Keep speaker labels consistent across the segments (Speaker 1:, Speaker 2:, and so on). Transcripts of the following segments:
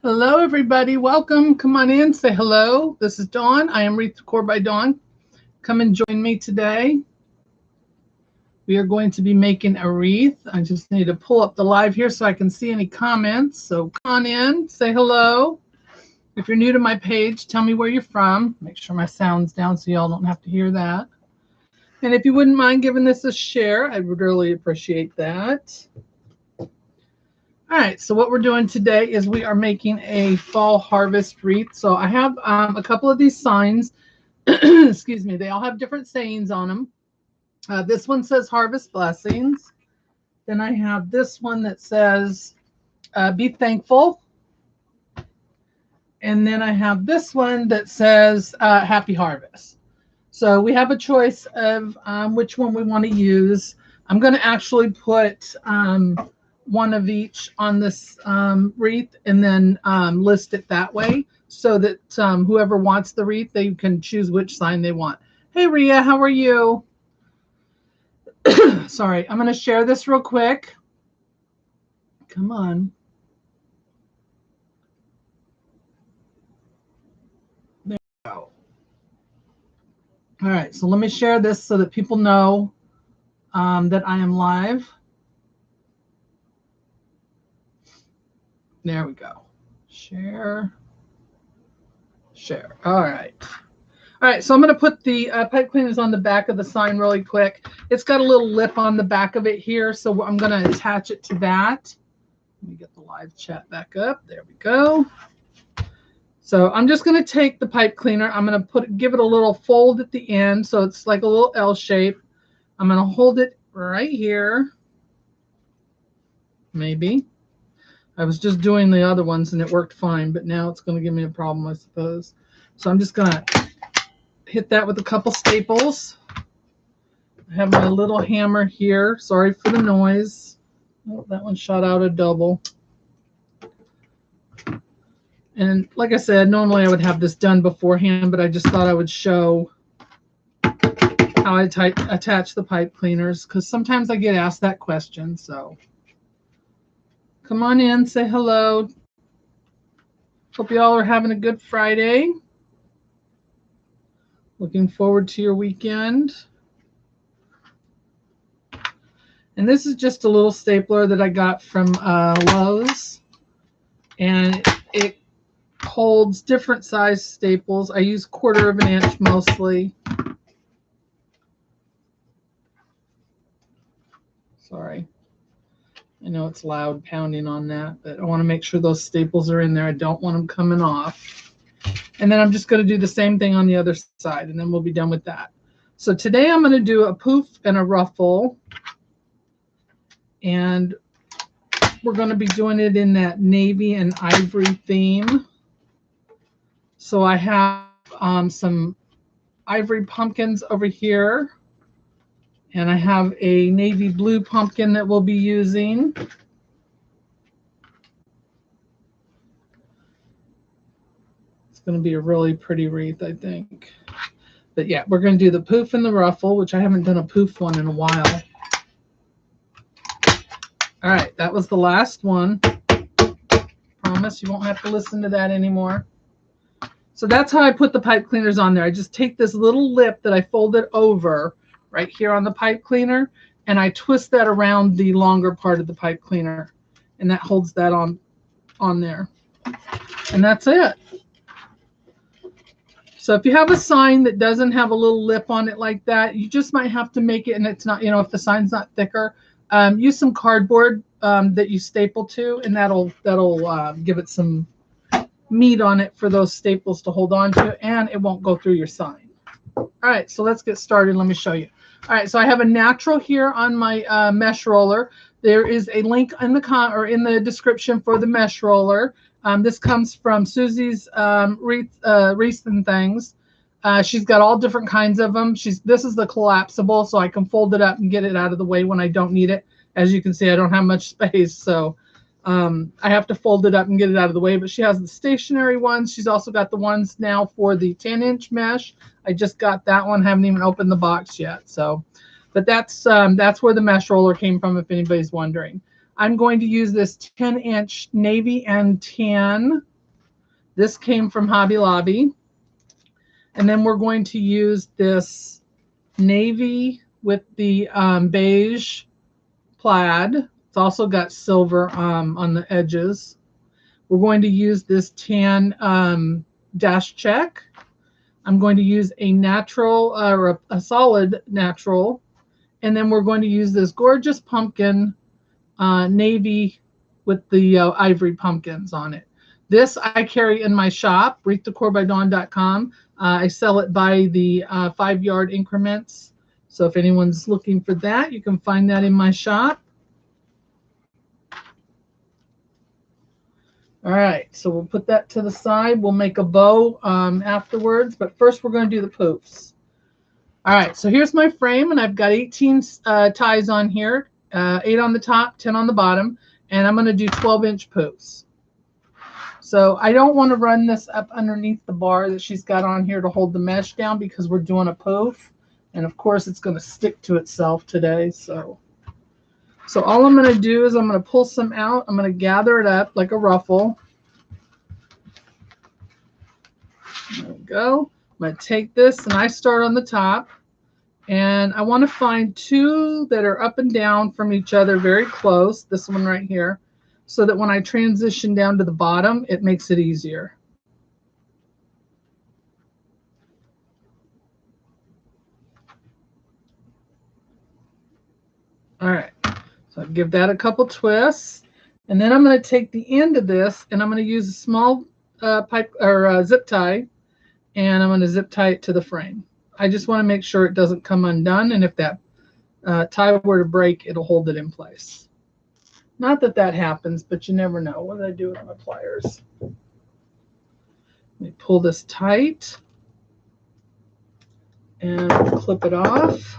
Speaker 1: Hello, everybody. Welcome. Come on in. Say hello. This is Dawn. I am Wreath Decor by Dawn. Come and join me today. We are going to be making a wreath. I just need to pull up the live here so I can see any comments. So come on in. Say hello. If you're new to my page, tell me where you're from. Make sure my sound's down so y'all don't have to hear that. And if you wouldn't mind giving this a share, I would really appreciate that. All right, so what we're doing today is we are making a fall harvest wreath. So I have a couple of these signs. Excuse me. They all have different sayings on them. This one says harvest blessings. Then I have this one that says be thankful. And then I have this one that says happy harvest. So we have a choice of which one we want to use. I'm going to actually put one of each on this wreath and then list it that way so that whoever wants the wreath, they can choose which sign they want. Hey, Rhea, how are you? Sorry, I'm going to share this real quick. Come on. There we go. All right, so let me share this so that people know that I am live. There we go. Share. All right. All right, so I'm going to put the pipe cleaners on the back of the sign really quick. It's got a little lip on the back of it here, so I'm going to attach it to that. Let me get the live chat back up. There we go. So I'm just going to take the pipe cleaner. I'm going to give it a little fold at the end, so it's like a little L shape. I'm going to hold it right here. Maybe. I was just doing the other ones and it worked fine, but now it's going to give me a problem, I suppose. So I'm just going to hit that with a couple staples. I have my little hammer here. Sorry for the noise. Oh, that one shot out a double. And like I said, normally I would have this done beforehand, but I just thought I would show how I attach the pipe cleaners because sometimes I get asked that question. So come on in, say hello. Hope you all are having a good Friday. Looking forward to your weekend. And this is just a little stapler that I got from Lowe's. And it holds different size staples. I use 1/4 inch mostly. Sorry. I know it's loud pounding on that, but I want to make sure those staples are in there. I don't want them coming off. And then I'm just going to do the same thing on the other side, and then we'll be done with that. So today I'm going to do a poof and a ruffle. And we're going to be doing it in that navy and ivory theme. So I have some ivory pumpkins over here. And I have a navy blue pumpkin that we'll be using. It's going to be a really pretty wreath, I think. But yeah, we're going to do the poof and the ruffle, which I haven't done a poof one in a while. All right, that was the last one. Promise you won't have to listen to that anymore. So that's how I put the pipe cleaners on there. I just take this little lip that I folded over right here on the pipe cleaner, and I twist that around the longer part of the pipe cleaner, and that holds that on there. And that's it. So if you have a sign that doesn't have a little lip on it like that, you just might have to make it, and it's not, if the sign's not thicker, use some cardboard that you staple to, and that'll give it some meat on it for those staples to hold on to, and it won't go through your sign. All right, so let's get started. Let me show you. All right, so I have a natural here on my mesh roller. There is a link in the description for the mesh roller. This comes from Susie's Wreaths and Things. She's got all different kinds of them. This is the collapsible, so I can fold it up and get it out of the way when I don't need it. As you can see, I don't have much space, so I have to fold it up and get it out of the way. But she has the stationary ones. She's also got the ones now for the 10-inch mesh. I just got that one. Haven't even opened the box yet. So, but that's where the mesh roller came from, if anybody's wondering. I'm going to use this 10-inch navy and tan This came from Hobby Lobby. And then we're going to use this navy with the beige plaid. It's also got silver on the edges. We're going to use this tan dash check. I'm going to use a natural or a solid natural. And then we're going to use this gorgeous pumpkin navy with the ivory pumpkins on it. This I carry in my shop, wreathdecorbydawn.com. I sell it by the 5-yard increments. So if anyone's looking for that, you can find that in my shop. All right, so we'll put that to the side. We'll make a bow afterwards, but first we're going to do the poofs. All right, so here's my frame, and I've got 18 ties on here, 8 on the top, 10 on the bottom, and I'm going to do 12-inch poofs. So I don't want to run this up underneath the bar that she's got on here to hold the mesh down because we're doing a poof, and of course it's going to stick to itself today. So all I'm going to do is I'm going to pull some out. I'm going to gather it up like a ruffle. There we go. I'm going to take this, and I start on the top. And I want to find 2 that are up and down from each other very close, this one right here, so that when I transition down to the bottom, it makes it easier. All right, so I'll give that a couple twists. And then I'm going to take the end of this, and I'm going to use a small pipe or zip tie, and I'm going to zip tie it to the frame. I just want to make sure it doesn't come undone, and if that tie were to break, it'll hold it in place. Not that that happens, but you never know. What did I do with my pliers? Let me pull this tight and clip it off.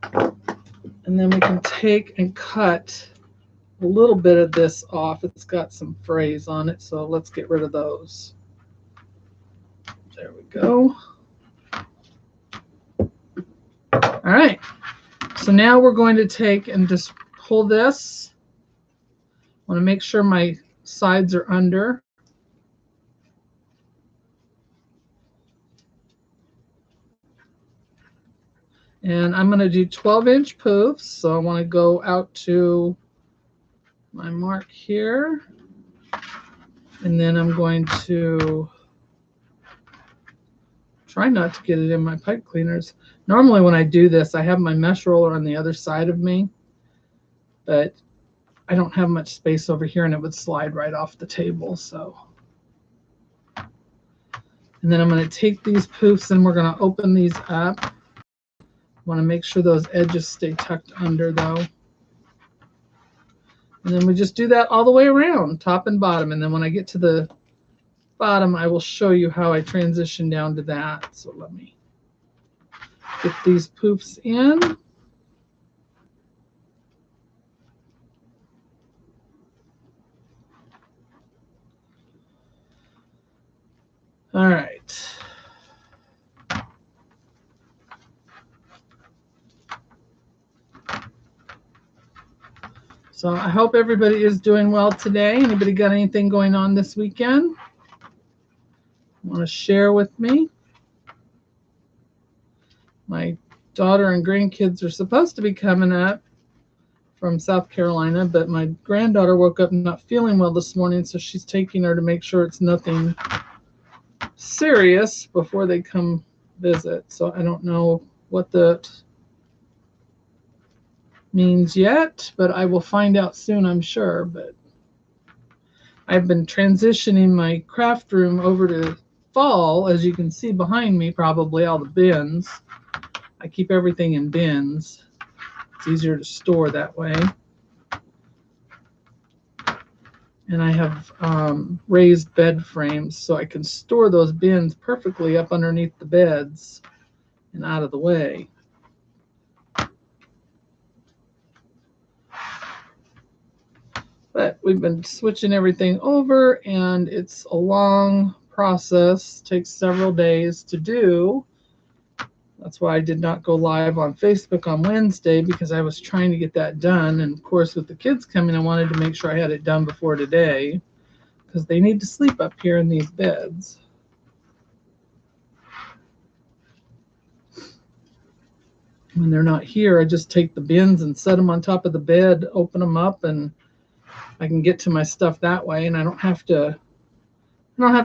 Speaker 1: And then we can take and cut a little bit of this off. It's got some frays on it, so let's get rid of those. There we go. All right. So now we're going to take and just pull this. I want to make sure my sides are under. And I'm going to do 12-inch poofs. So I want to go out to my mark here. And then I'm going to try not to get it in my pipe cleaners. Normally when I do this, I have my mesh roller on the other side of me, but I don't have much space over here and it would slide right off the table. So, and then I'm going to take these poofs and we're going to open these up. I want to make sure those edges stay tucked under though. And then we just do that all the way around, top and bottom. And then when I get to the bottom, I will show you how I transition down to that. So let me get these poofs in. All right. So I hope everybody is doing well today. Anybody got anything going on this weekend? Want to share with me? My daughter and grandkids are supposed to be coming up from South Carolina, but my granddaughter woke up not feeling well this morning, so she's taking her to make sure it's nothing serious before they come visit. So I don't know what that means yet, but I will find out soon, I'm sure. But I've been transitioning my craft room over to fall, as you can see behind me, probably all the bins. I keep everything in bins. It's easier to store that way. And I have raised bed frames, so I can store those bins perfectly up underneath the beds and out of the way. But we've been switching everything over, and it's a long process. It takes several days to do. That's why I did not go live on Facebook on Wednesday, because I was trying to get that done. And of course, with the kids coming, I wanted to make sure I had it done before today, because they need to sleep up here in these beds. When they're not here, I just take the bins and set them on top of the bed, open them up, and I can get to my stuff that way, and I don't have to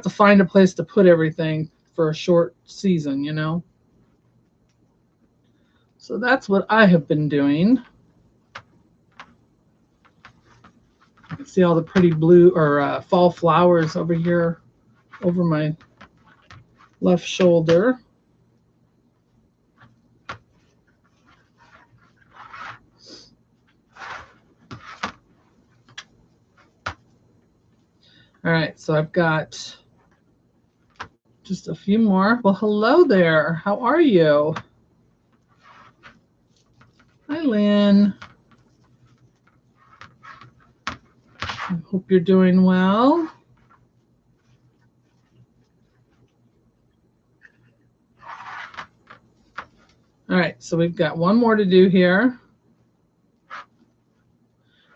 Speaker 1: find a place to put everything for a short season, you know. So that's what I have been doing. You can see all the pretty blue or fall flowers over here over my left shoulder. All right, so I've got just a few more. Well, hello there. How are you? Hi, Lynn. I hope you're doing well. All right, so we've got one more to do here.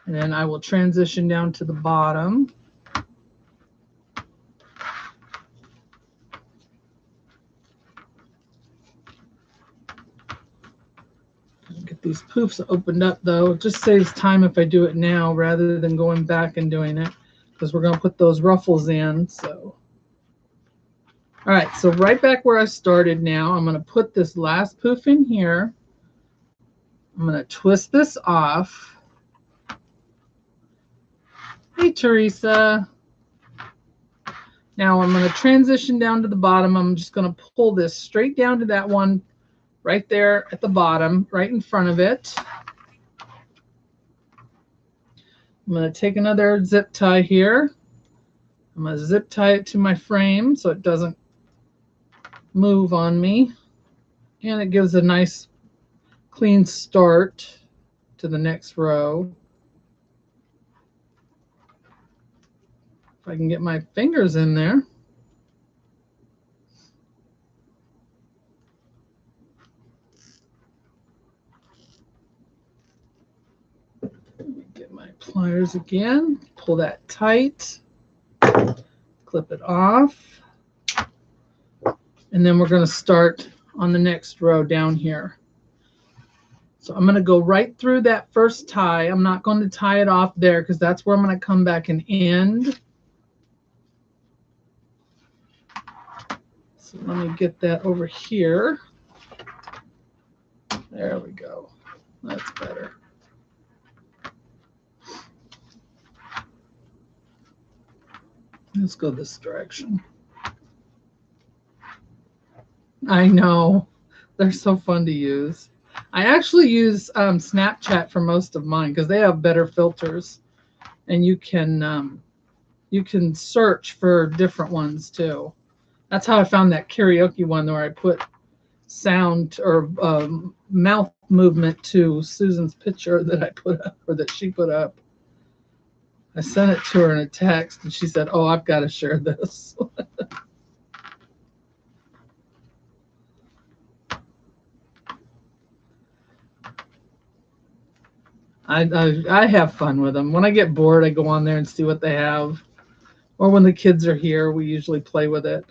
Speaker 1: And then I will transition down to the bottom. Get these poofs opened up, though. It just saves time if I do it now rather than going back and doing it, because we're going to put those ruffles in. So, all right, so right back where I started now, I'm going to put this last poof in here. I'm going to twist this off. Hey, Teresa. Now I'm going to transition down to the bottom. I'm just going to pull this straight down to that one right there at the bottom, right in front of it. I'm going to take another zip tie here. I'm going to zip tie it to my frame so it doesn't move on me. And it gives a nice clean start to the next row. If I can get my fingers in there. Let me get my pliers again. Pull that tight. Clip it off. And then we're going to start on the next row down here. So I'm going to go right through that first tie. I'm not going to tie it off there because that's where I'm going to come back and end. So let me get that over here. There we go. That's better. Let's go this direction. I know. They're so fun to use. I actually use Snapchat for most of mine because they have better filters, and you can search for different ones too. That's how I found that karaoke one where I put sound or mouth movement to Susan's picture that I put up, or that she put up. I sent it to her in a text, and she said, "Oh, I've got to share this." I have fun with them. When I get bored, I go on there and see what they have. Or when the kids are here, we usually play with it.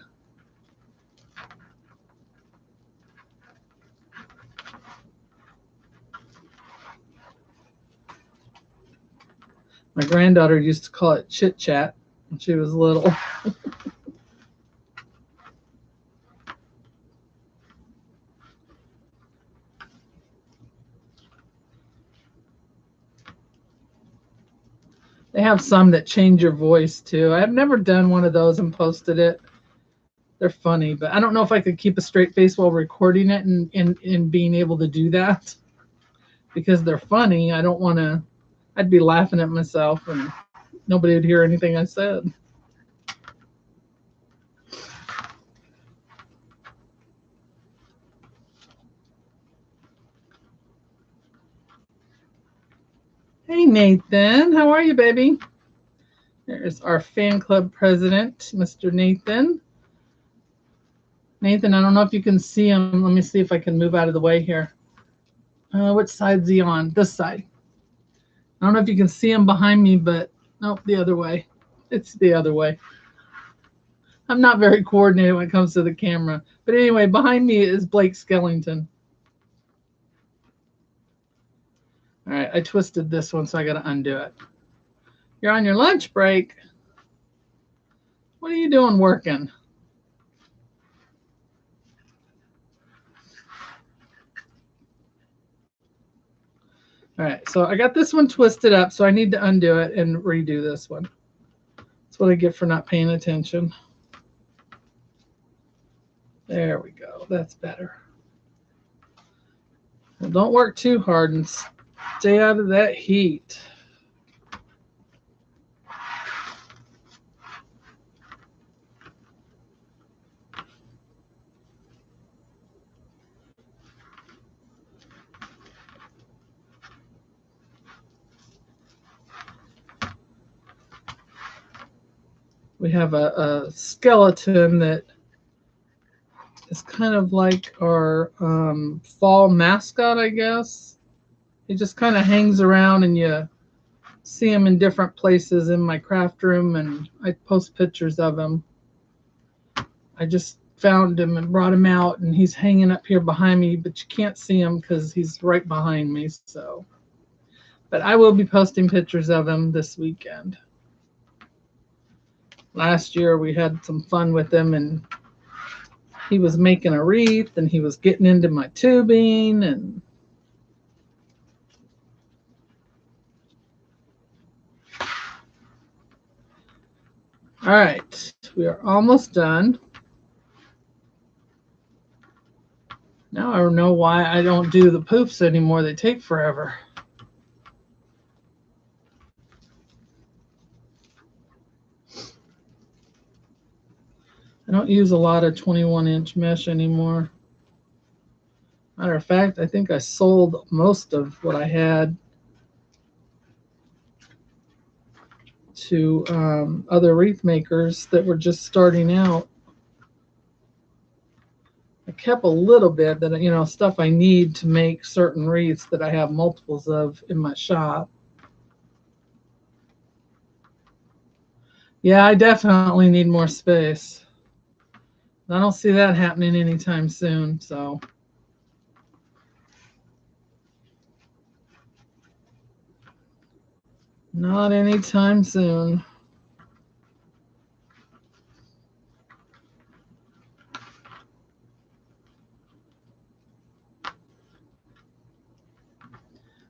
Speaker 1: My granddaughter used to call it chit chat when she was little. They have some that change your voice too. I've never done one of those and posted it. They're funny, but I don't know if I could keep a straight face while recording it and being able to do that, because they're funny. I don't want to. I'd be laughing at myself and nobody would hear anything I said. Hey, Nathan. How are you, baby? There's our fan club president, Mr. Nathan. Nathan, I don't know if you can see him. Let me see if I can move out of the way here. Which side's he on? This side. I don't know if you can see him behind me, but nope, the other way. It's the other way. I'm not very coordinated when it comes to the camera. But anyway, behind me is Blake Skellington. All right, I twisted this one, so I got to undo it. You're on your lunch break. What are you doing working? All right, so I got this one twisted up, so I need to undo it and redo this one. That's what I get for not paying attention. There we go. That's better. Well, don't work too hard and stay out of that heat. We have a skeleton that is kind of like our fall mascot, I guess. He just kind of hangs around and you see him in different places in my craft room, and I post pictures of him. I just found him and brought him out, and he's hanging up here behind me, but you can't see him because he's right behind me. So, but I will be posting pictures of him this weekend. Last year we had some fun with him, and he was making a wreath, and he was getting into my tubing, and all right, we are almost done. Now I know why I don't do the poofs anymore. They take forever. I don't use a lot of 21-inch mesh anymore. Matter of fact, I think I sold most of what I had to other wreath makers that were just starting out. I kept a little bit that, you know, stuff I need to make certain wreaths that I have multiples of in my shop. Yeah, I definitely need more space. I don't see that happening anytime soon, so. Not anytime soon.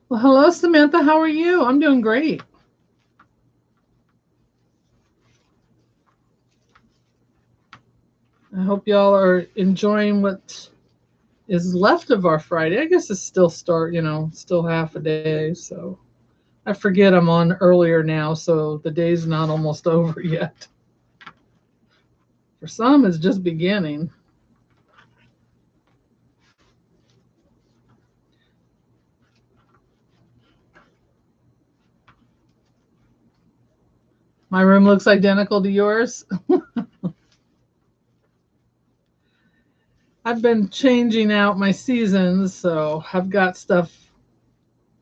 Speaker 1: Well, hello, Samantha. How are you? I'm doing great. I hope y'all are enjoying what is left of our Friday. I guess it's still still half a day. So I forget I'm on earlier now, so the day's not almost over yet. For some, it's just beginning. My room looks identical to yours. I've been changing out my seasons, so I've got stuff.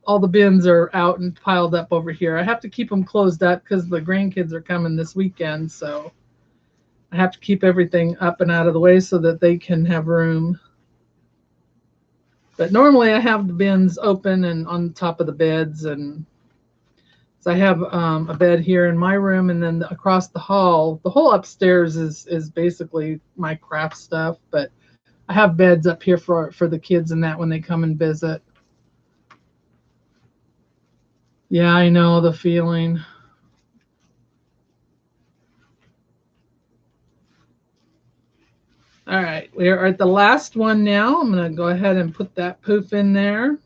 Speaker 1: All the bins are out and piled up over here. I have to keep them closed up because the grandkids are coming this weekend, so I have to keep everything up and out of the way so that they can have room. But normally I have the bins open and on top of the beds, and so I have a bed here in my room, and then across the hall, the whole upstairs is basically my craft stuff, but I have beds up here for the kids and that when they come and visit. Yeah, I know the feeling. All right, we are at the last one now. I'm going to go ahead and put that poof in there.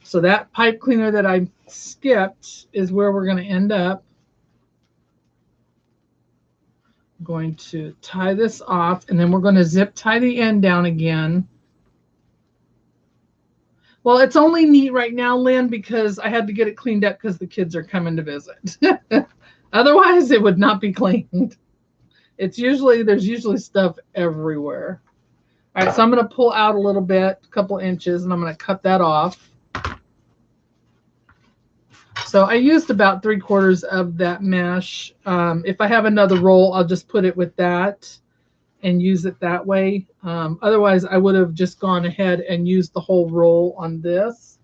Speaker 1: So that pipe cleaner that I skipped is where we're going to end up. I'm going to tie this off, and then we're going to zip tie the end down again. Well, it's only neat right now, Lynn, because I had to get it cleaned up because the kids are coming to visit. Otherwise, it would not be cleaned. It's usually, there's usually stuff everywhere. All right, so I'm going to pull out a little bit, a couple inches, and I'm going to cut that off. So I used about 3/4 of that mesh. If I have another roll, I'll just put it with that and use it that way. Otherwise, I would have just gone ahead and used the whole roll on this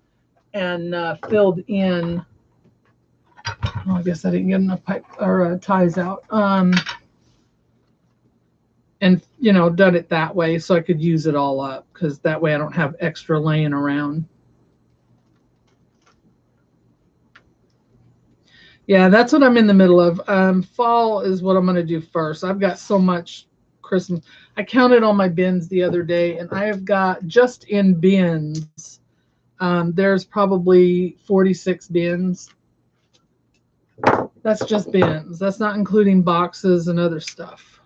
Speaker 1: and filled in. Oh, I guess I didn't get enough pipe or ties out. And, you know, done it that way so I could use it all up, because that way I don't have extra laying around. Yeah, that's what I'm in the middle of. Fall is what I'm going to do first. I've got so much Christmas. I counted all my bins the other day, and I have got, just in bins, there's probably 46 bins. That's just bins. That's not including boxes and other stuff.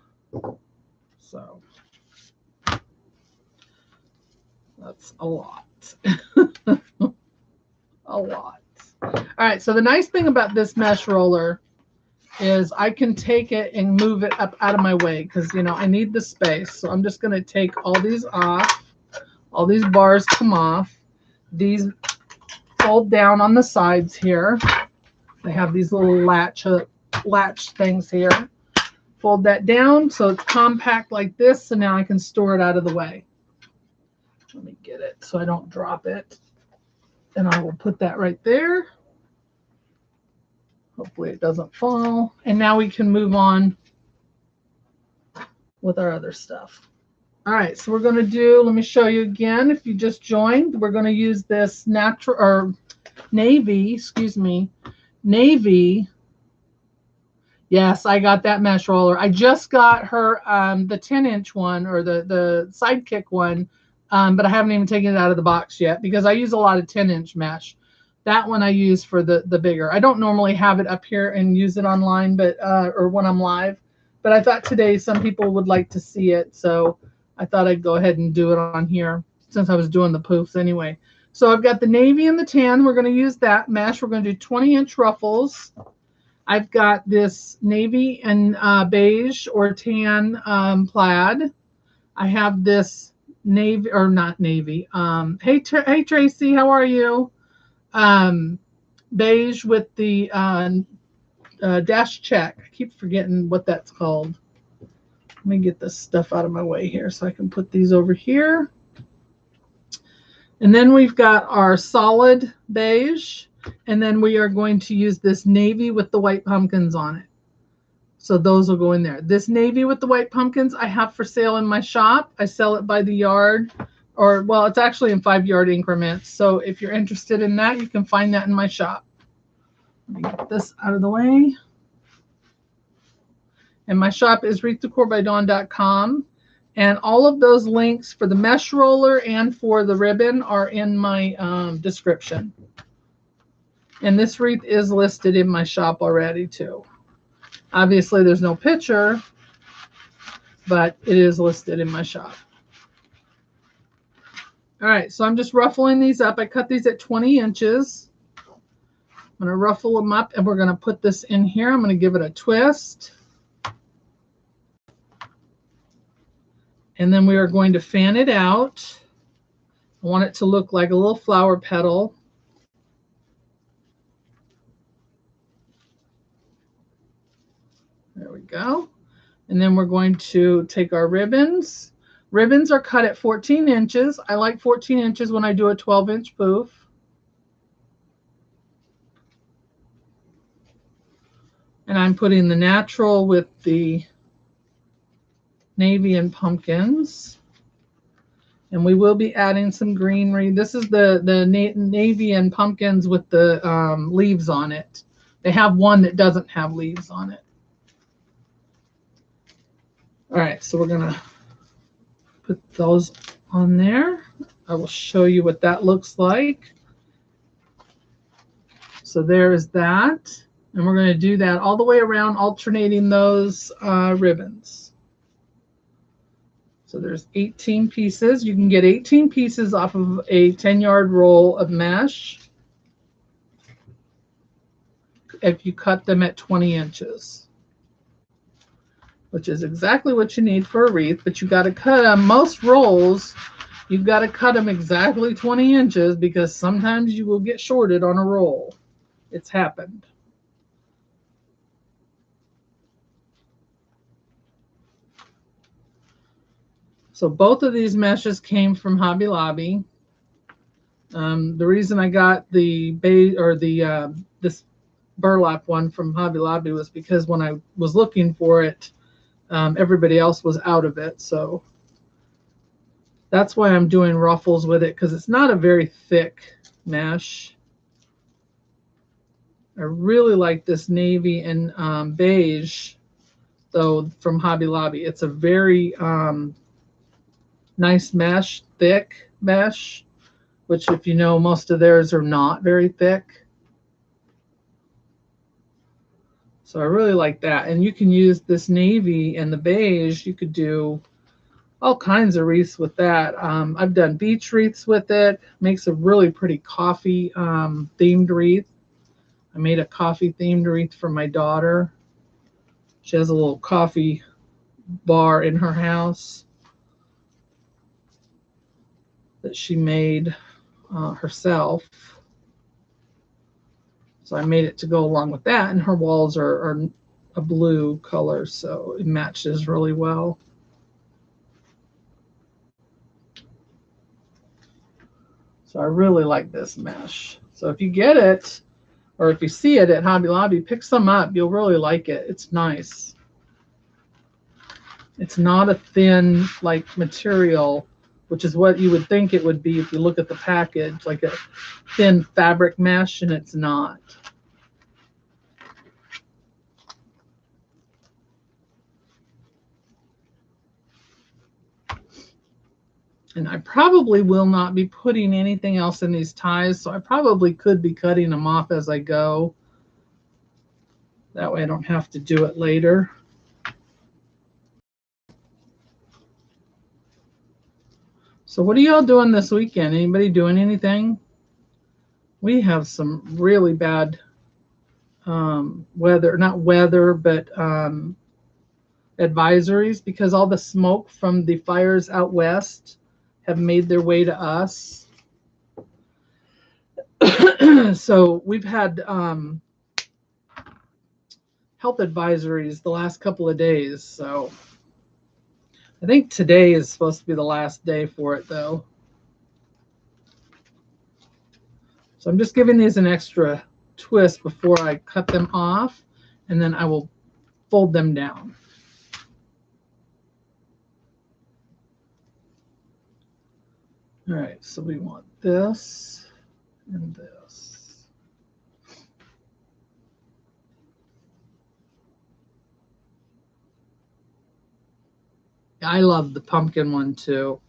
Speaker 1: So that's a lot. A lot. All right, so the nice thing about this mesh roller is I can take it and move it up out of my way, because, you know, I need the space. So I'm just going to take all these off. All these bars come off. These fold down on the sides here. They have these little latch things here. Fold that down so it's compact like this, so now I can store it out of the way. Let me get it so I don't drop it. And I will put that right there. Hopefully it doesn't fall. And now we can move on with our other stuff. All right, so we're going to do, let me show you again. If you just joined, we're going to use this natural, or navy, excuse me, navy. Yes, I got that mesh roller. I just got her the 10-inch one, or the Sidekick one, but I haven't even taken it out of the box yet, because I use a lot of 10-inch mesh. That one I use for the bigger. I don't normally have it up here and use it online, but or when I'm live. But I thought today some people would like to see it, so I thought I'd go ahead and do it on here since I was doing the poofs anyway. So I've got the navy and the tan. We're going to use that mesh. We're going to do 20-inch ruffles. I've got this navy and beige or tan plaid. I have this navy, or not navy. Hey Tracy, how are you? Beige with the dash check. I keep forgetting what that's called. Let me get this stuff out of my way here so I can put these over here. And then we've got our solid beige. And then we are going to use this navy with the white pumpkins on it. So those will go in there. This navy with the white pumpkins I have for sale in my shop. I sell it by the yard, or, well, it's actually in 5-yard increments. So if you're interested in that, you can find that in my shop. Let me get this out of the way. And my shop is wreathdecorbydawn.com. And all of those links for the mesh roller and for the ribbon are in my description. And this wreath is listed in my shop already too. Obviously there's no picture, but it is listed in my shop. All right, so I'm just ruffling these up. I cut these at 20 inches. I'm going to ruffle them up, and we're going to put this in here. I'm going to give it a twist. And then we are going to fan it out. I want it to look like a little flower petal. There we go. And then we're going to take our ribbons. Ribbons are cut at 14 inches. I like 14 inches when I do a 12-inch poof. And I'm putting the natural with the navy and pumpkins. And we will be adding some greenery. This is the navy and pumpkins with the leaves on it. They have one that doesn't have leaves on it. All right, so we're going to put those on there. I will show you what that looks like. So there is that. And we're going to do that all the way around, alternating those ribbons. So there's 18 pieces. You can get 18 pieces off of a 10-yard roll of mesh if you cut them at 20 inches. which is exactly what you need for a wreath, but you got to cut them. Most rolls, you've got to cut them exactly 20 inches because sometimes you will get shorted on a roll. It's happened. So both of these meshes came from Hobby Lobby. The reason I got the this burlap one from Hobby Lobby was because when I was looking for it, everybody else was out of it. So that's why I'm doing ruffles with it, because it's not a very thick mesh. I really like this navy and beige, though, from Hobby Lobby. It's a very nice mesh, thick mesh, which, if you know, most of theirs are not very thick. So I really like that. And you can use this navy and the beige. You could do all kinds of wreaths with that. I've done beach wreaths with it. Makes a really pretty coffee themed wreath. I made a coffee themed wreath for my daughter. She has a little coffee bar in her house that she made herself. So I made it to go along with that, and her walls are a blue color, so it matches really well. So I really like this mesh. So if you get it, or if you see it at Hobby Lobby, pick some up. You'll really like it. It's nice. It's not a thin like material, which is what you would think it would be if you look at the package, like a thin fabric mesh, and it's not. And I probably will not be putting anything else in these ties, so I probably could be cutting them off as I go. That way I don't have to do it later. So what are y'all doing this weekend? Anybody doing anything? We have some really bad weather, not weather, but advisories, because all the smoke from the fires out west have made their way to us. So we've had health advisories the last couple of days. So I think today is supposed to be the last day for it, though. So I'm just giving these an extra twist before I cut them off, and then I will fold them down. All right, so we want this and this. I love the pumpkin one too.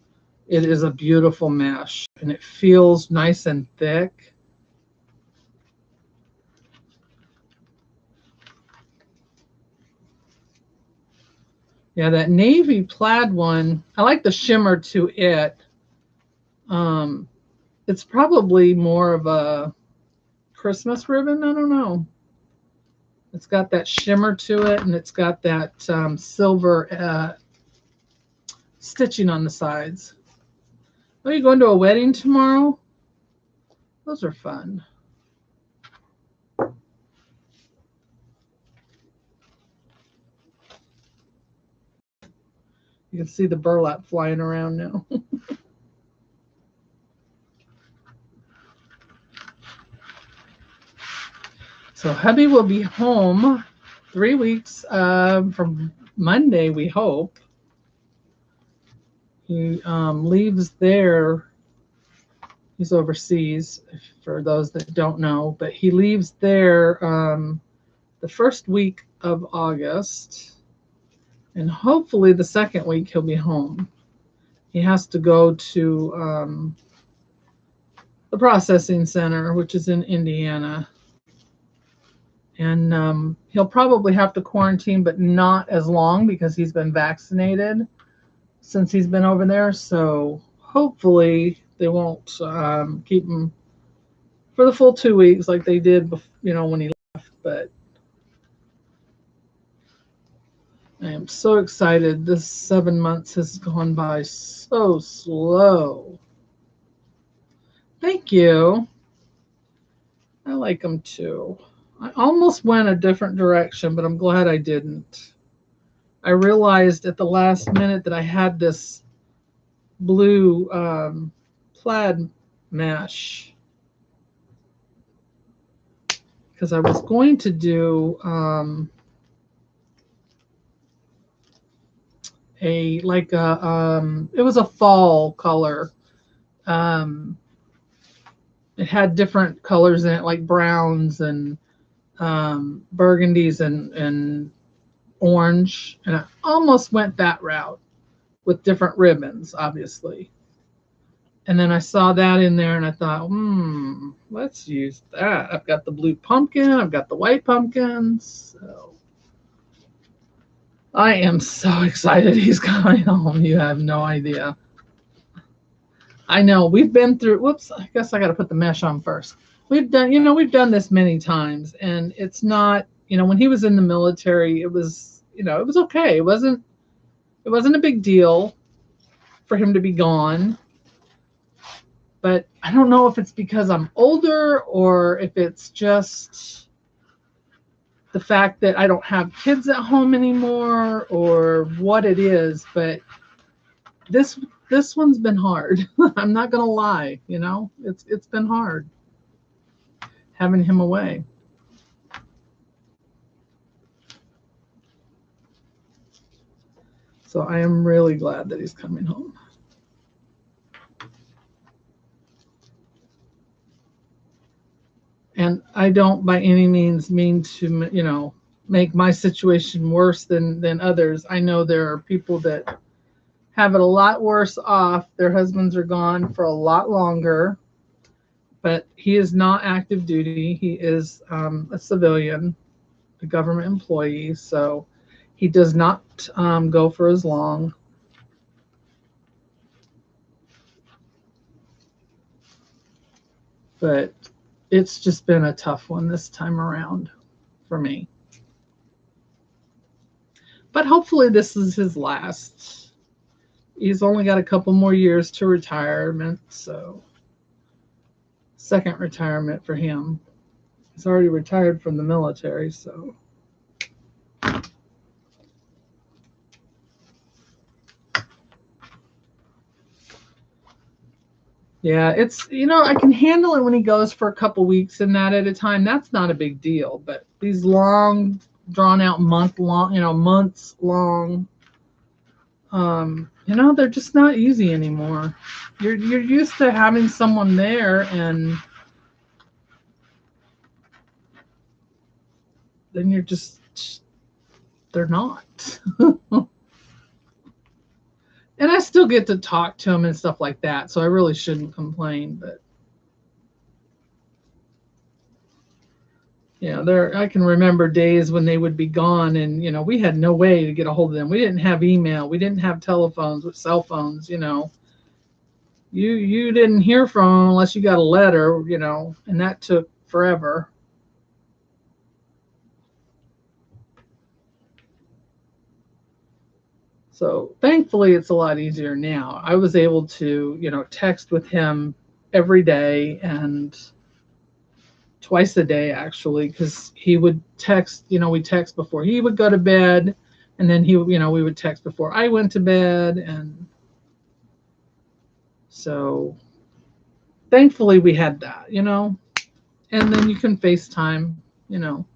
Speaker 1: It is a beautiful mesh, and it feels nice and thick. Yeah, that navy plaid one, I like the shimmer to it. It's probably more of a Christmas ribbon. I don't know. It's got that shimmer to it, and it's got that silver stitching on the sides. Are you going to a wedding tomorrow? Those are fun. You can see the burlap flying around now. So hubby will be home 3 weeks from Monday, we hope. He leaves there. He's overseas, for those that don't know, but he leaves there the first week of August, and hopefully the second week he'll be home. He has to go to the processing center, which is in Indiana. And he'll probably have to quarantine, but not as long, because he's been vaccinated since he's been over there. So hopefully they won't keep him for the full 2 weeks like they did, when he left. But I am so excited. This 7 months has gone by so slow. Thank you. I like them too. I almost went a different direction, but I'm glad I didn't. I realized at the last minute that I had this blue plaid mesh because I was going to do it was a fall color. Um, it had different colors in it, like browns and burgundies and orange, and I almost went that route with different ribbons, obviously. And then I saw that in there and I thought, let's use that. I've got the blue pumpkin, I've got the white pumpkins. So I am so excited he's coming home. You have no idea. I know we've been through, whoops, I guess I got to put the mesh on first. We've done this many times, and it's not, when he was in the military, it was, it was okay. It wasn't a big deal for him to be gone. But I don't know if it's because I'm older or if it's just the fact that I don't have kids at home anymore or what it is, but this one's been hard. I'm not gonna lie, it's been hard having him away. So I am really glad that he's coming home. And I don't by any means mean to, make my situation worse than others. I know there are people that have it a lot worse off. Their husbands are gone for a lot longer, but he is not active duty. He is a civilian, a government employee, so he does not go for as long. But it's just been a tough one this time around for me. But hopefully this is his last. He's only got a couple more years to retirement, so second retirement for him. He's already retired from the military, so. Yeah, it's, I can handle it when he goes for a couple weeks and that at a time. That's not a big deal. But these long, drawn out months long, they're just not easy anymore. You're used to having someone there, and then they're not. And I still get to talk to him and stuff like that, so I really shouldn't complain. But I can remember days when they would be gone, and we had no way to get a hold of them. We didn't have email, we didn't have telephones with cell phones. You didn't hear from them unless you got a letter, and that took forever. So thankfully, it's a lot easier now. I was able to, text with him every day and twice a day, actually, because he would text, we text before he would go to bed, and then we would text before I went to bed. And so thankfully we had that, and then you can FaceTime, you know.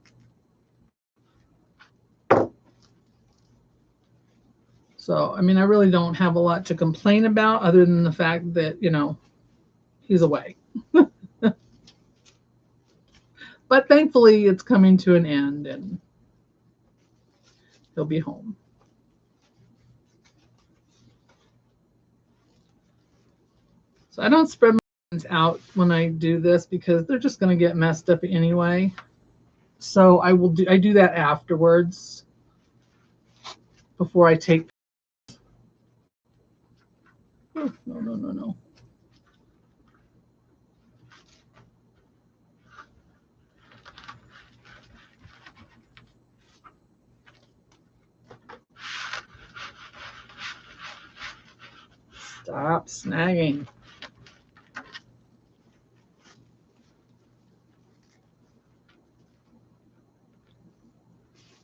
Speaker 1: So, I mean, I really don't have a lot to complain about other than the fact that, he's away. But thankfully, it's coming to an end and he'll be home. So I don't spread my hands out when I do this because they're just going to get messed up anyway. So I do that afterwards before I take. Oh, no. Stop snagging.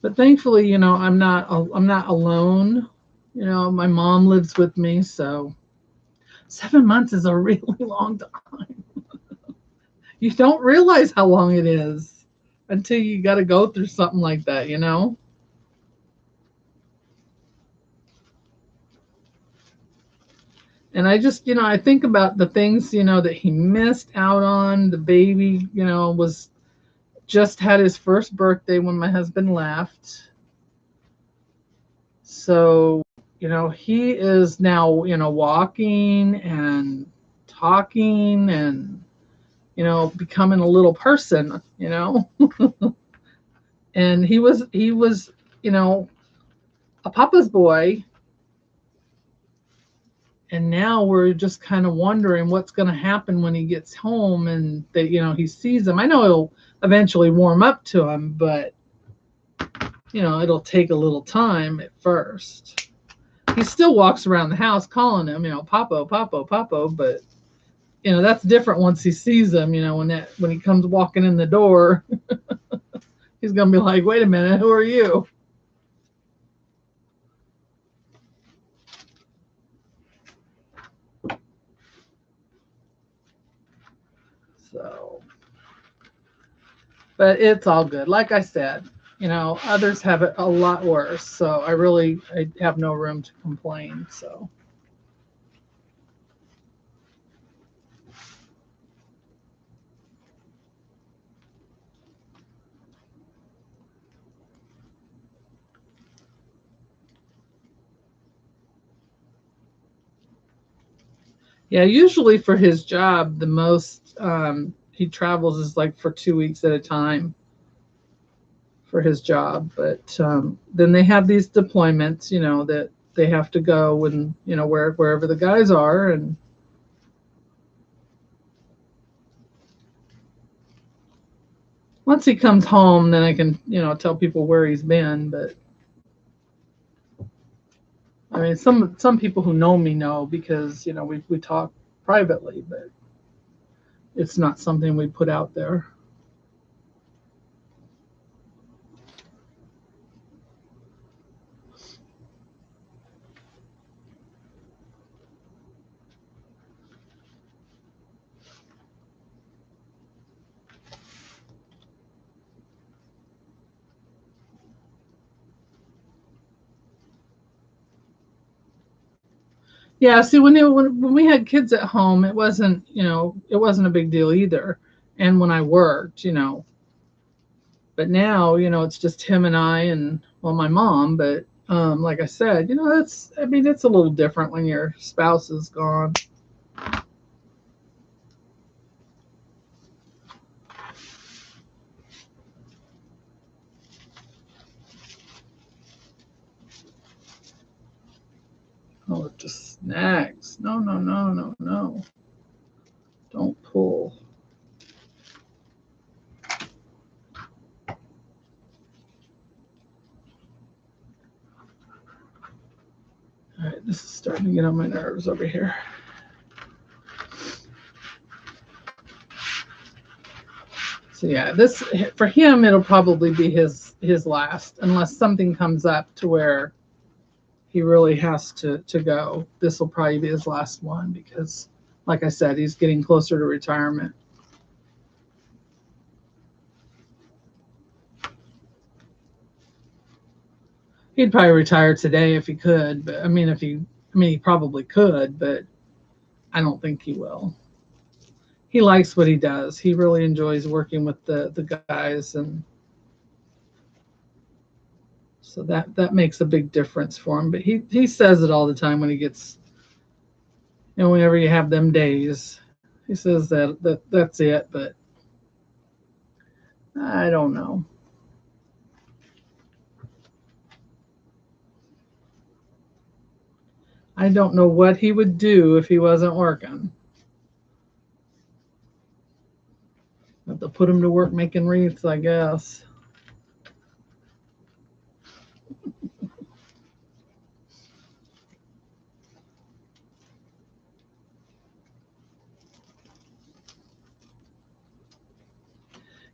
Speaker 1: But thankfully, I'm not alone. My mom lives with me, so 7 months is a really long time. You don't realize how long it is until you got to go through something like that. And I just, I think about the things, that he missed out on. The baby, was just had his first birthday when my husband left. So, he is now, walking and talking and, becoming a little person. And he was, a papa's boy. And now we're just kind of wondering what's going to happen when he gets home and that, he sees him. I know he'll eventually warm up to him, but, it'll take a little time at first. He still walks around the house calling him, Papo, Papo, Papo, but, that's different once he sees him, when he comes walking in the door, he's going to be like, wait a minute, who are you? So, but it's all good. Like I said, others have it a lot worse. So I have no room to complain. So. Yeah, usually for his job, the most he travels is like for 2 weeks at a time for his job. But then they have these deployments, that they have to go when, wherever the guys are. And once he comes home, then I can, tell people where he's been. But I mean, some people who know me know because, we talk privately, but it's not something we put out there. Yeah, see, when we had kids at home, it wasn't, it wasn't a big deal either. And when I worked, but now, it's just him and I and, well, my mom. But like I said, I mean, it's a little different when your spouse is gone. Oh, it just snags. No, no, no, no, no. Don't pull. All right, this is starting to get on my nerves over here. So yeah, this for him, it'll probably be his last, unless something comes up to where he really has to go. This will probably be his last one because, like I said, he's getting closer to retirement. He'd probably retire today if he could, but I mean, he probably could, but I don't think he will. He likes what he does. He really enjoys working with the guys, and so that makes a big difference for him. But he says it all the time when he gets, whenever you have them days, he says that's it. But I don't know. I don't know what he would do if he wasn't working. Have to put him to work making wreaths, I guess.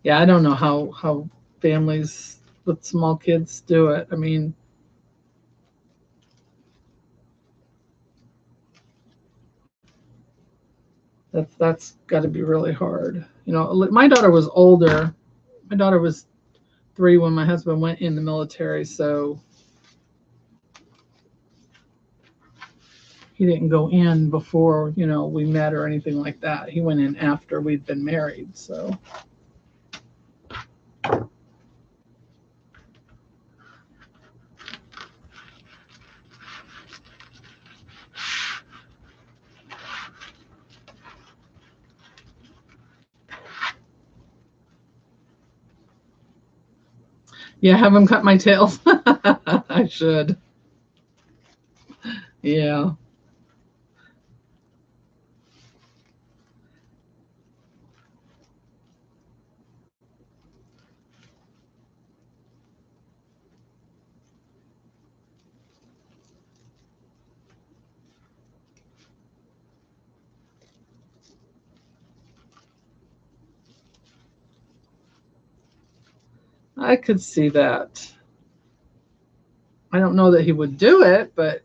Speaker 1: Yeah, I don't know how families with small kids do it. I mean, that's got to be really hard. You know, my daughter was older. My daughter was 3 when my husband went in the military, so he didn't go in before, you know, we met or anything like that. He went in after we'd been married, so. Yeah, have him cut my tails. I should. Yeah. I could see that. I don't know that he would do it, but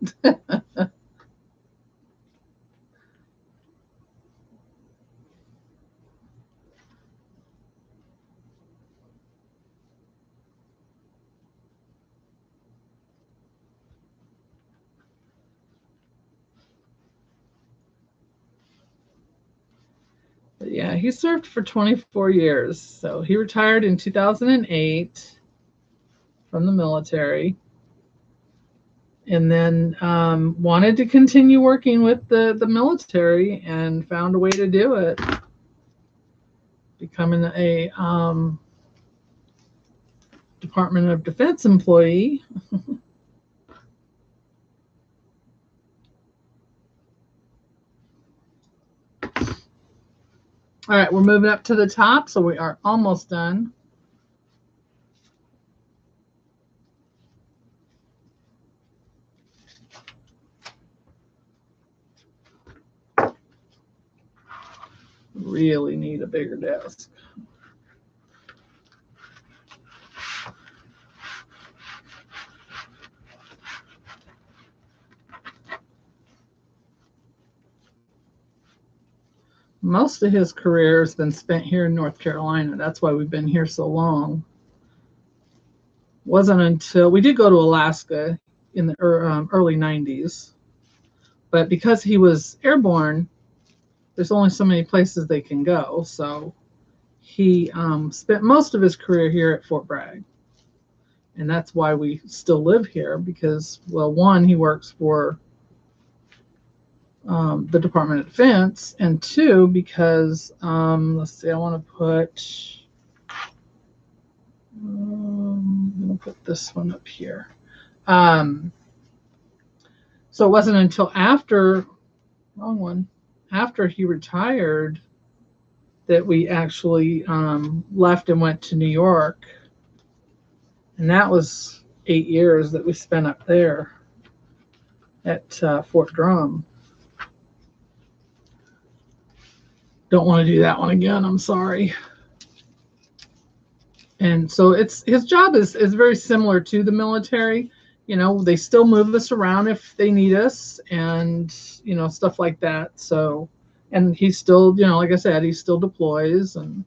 Speaker 1: yeah, he served for 24 years. So he retired in 2008 from the military, and then wanted to continue working with the military and found a way to do it, becoming a Department of Defense employee. All right, we're moving up to the top, so we are almost done. Really need a bigger desk. Most of his career has been spent here in North Carolina. That's why we've been here so long. Wasn't until we did go to Alaska in the early 90s, but because he was airborne, there's only so many places they can go. So he spent most of his career here at Fort Bragg. And that's why we still live here because, well, one, he works for the Department of Defense, and two, because let's see, I want to put I'm going to put this one up here. So it wasn't until after, wrong one, after he retired that we actually left and went to New York, and that was 8 years that we spent up there at Fort Drum. Don't want to do that one again. I'm sorry. And so it's his job is very similar to the military. You know, they still move us around if they need us, and you know, stuff like that. So, and he still, you know, like I said, he still deploys, and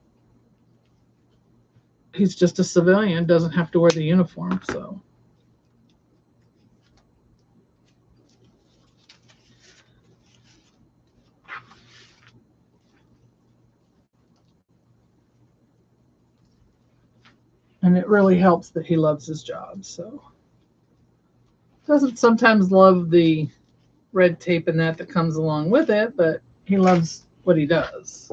Speaker 1: he's just a civilian, doesn't have to wear the uniform. So. And it really helps that he loves his job. So doesn't sometimes love the red tape and that comes along with it, but he loves what he does.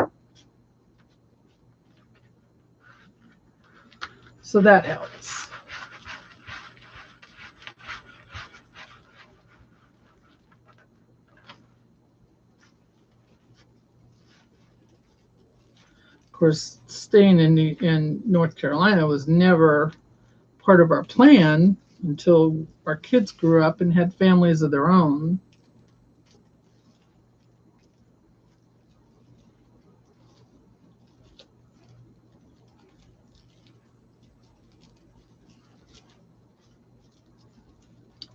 Speaker 1: So that helps. Of course, staying in North Carolina was never part of our plan until our kids grew up and had families of their own.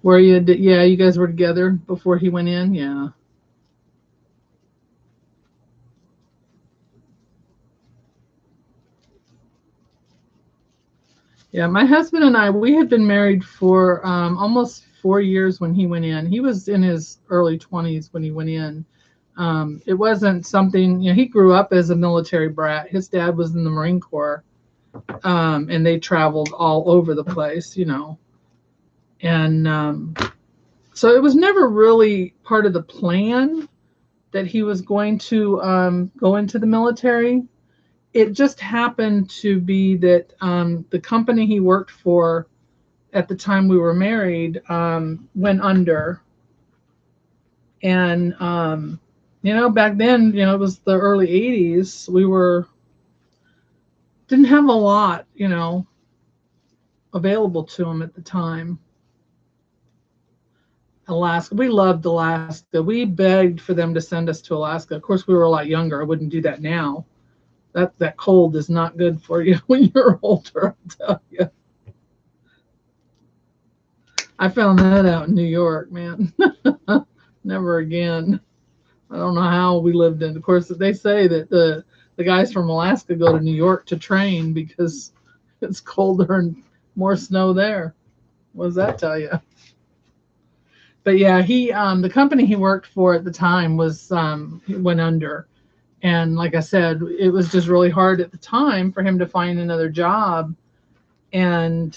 Speaker 1: Where you did, yeah, you guys were together before he went in, yeah. Yeah, my husband and I, we had been married for almost 4 years when he went in. He was in his early 20s when he went in. It wasn't something, you know, he grew up as a military brat. His dad was in the Marine Corps, and they traveled all over the place, you know. And so it was never really part of the plan that he was going to go into the military. It just happened to be that the company he worked for at the time we were married went under. And, you know, back then, you know, it was the early 80s. Didn't have a lot, you know, available to him at the time. Alaska. We loved Alaska. We begged for them to send us to Alaska. Of course, we were a lot younger. I wouldn't do that now. That cold is not good for you when you're older, I'll tell you. I found that out in New York, man. Never again. I don't know how we lived in. Of course, they say that the guys from Alaska go to New York to train because it's colder and more snow there. What does that tell you? But yeah, he the company he worked for at the time was he went under, and like I said, it was just really hard at the time for him to find another job, and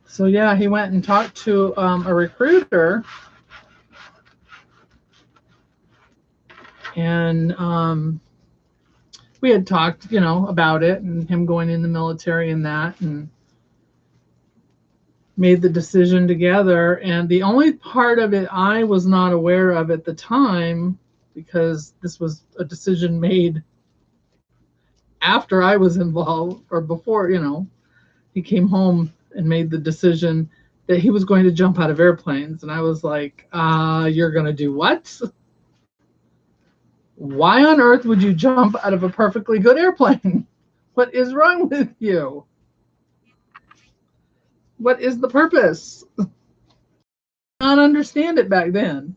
Speaker 1: so yeah, he went and talked to a recruiter, and we had talked, you know, about it and him going in the military and that, and made the decision together. And the only part of it I was not aware of at the time, because this was a decision made after I was involved or before, you know, he came home and made the decision that he was going to jump out of airplanes. And I was like, you're going to do what? Why on earth would you jump out of a perfectly good airplane? What is wrong with you? What is the purpose? I did not understand it back then.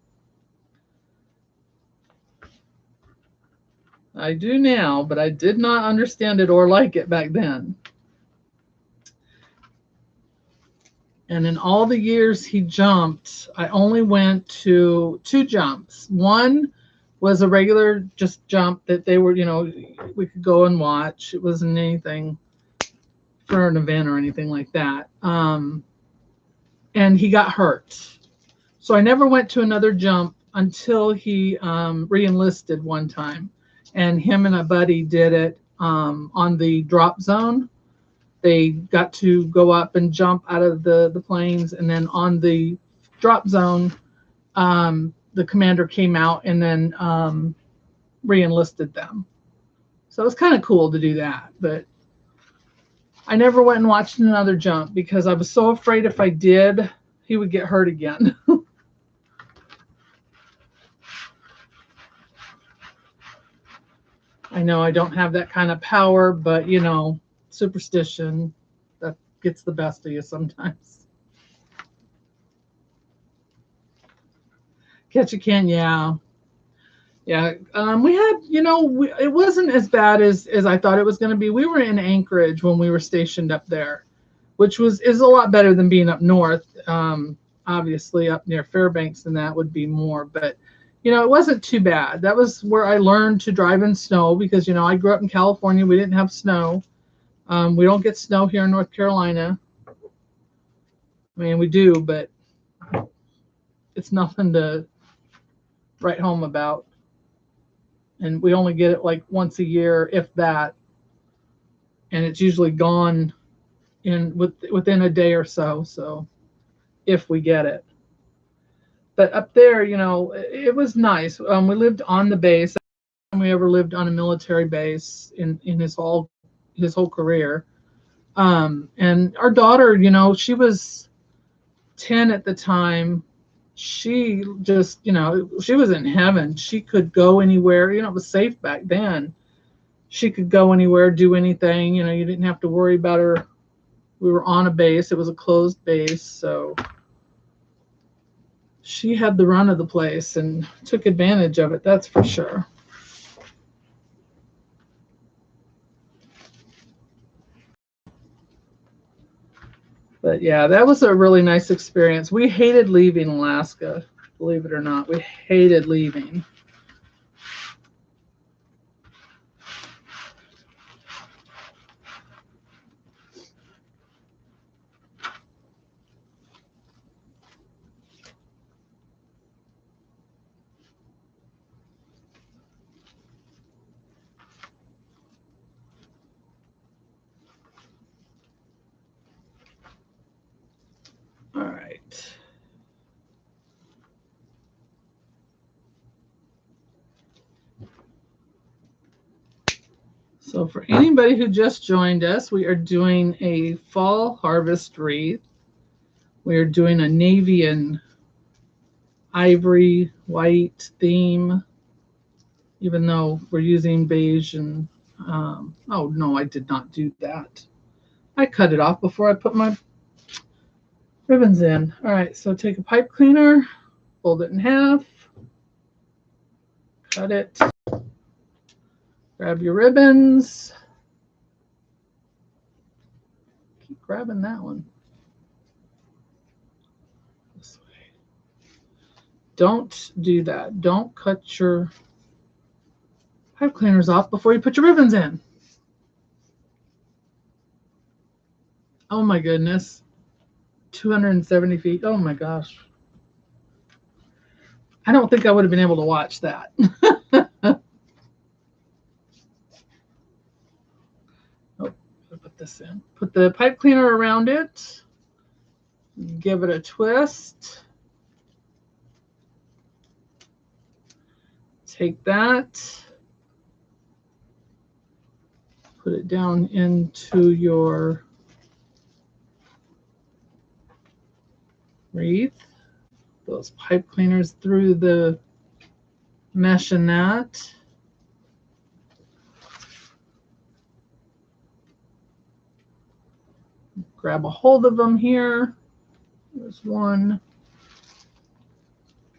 Speaker 1: I do now, but I did not understand it or like it back then. And in all the years he jumped, I only went to 2 jumps. One was a regular just jump that they were, you know, we could go and watch. It wasn't anything for an event or anything like that. And he got hurt. So I never went to another jump until he re-enlisted one time. And him and a buddy did it on the drop zone. They got to go up and jump out of the planes. And then on the drop zone, the commander came out and then re-enlisted them. So it was kind of cool to do that. But I never went and watched another jump because I was so afraid if I did, he would get hurt again. I know I don't have that kind of power, but, you know, superstition, that gets the best of you sometimes. Ketchikan, yeah. Yeah, we had, you know, it wasn't as bad as I thought it was going to be. We were in Anchorage when we were stationed up there, which is a lot better than being up north. Obviously, up near Fairbanks and that would be more, but you know, it wasn't too bad. That was where I learned to drive in snow because, you know, I grew up in California. We didn't have snow. We don't get snow here in North Carolina. I mean, we do, but it's nothing to write home about. And we only get it like once a year, if that. And it's usually gone within a day or so. So if we get it. But up there, you know, it was nice. We lived on the base. We ever lived on a military base in his whole career. And our daughter, you know, she was 10 at the time. She just, you know, she was in heaven. She could go anywhere. You know, it was safe back then. She could go anywhere, do anything. You know, you didn't have to worry about her We were on a base. It was a closed base, so she had the run of the place and took advantage of it, that's for sure. But yeah, that was a really nice experience. We hated leaving Alaska, believe it or not. We hated leaving. All right. So for anybody who just joined us, we are doing a fall harvest wreath. We are doing a navy and ivory white theme, even though we're using beige and, oh no, I did not do that. I cut it off before I put my ribbons in. All right, so take a pipe cleaner, fold it in half, cut it, grab your ribbons. Keep grabbing that one. This way. Don't do that. Don't cut your pipe cleaners off before you put your ribbons in. Oh my goodness. 270 feet. Oh my gosh. I don't think I would have been able to watch that. Oh, put this in. Put the pipe cleaner around it. Give it a twist. Take that. Put it down into your wreath. Those pipe cleaners through the mesh in that. Grab a hold of them here. There's one.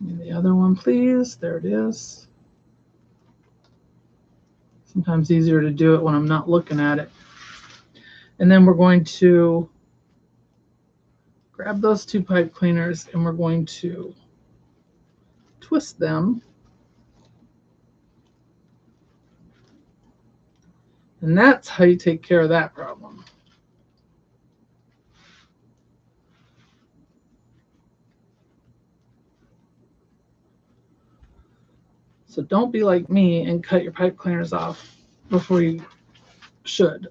Speaker 1: And the other one, please. There it is. Sometimes easier to do it when I'm not looking at it. And then we're going to grab those two pipe cleaners and we're going to twist them. And that's how you take care of that problem. So don't be like me and cut your pipe cleaners off before you should.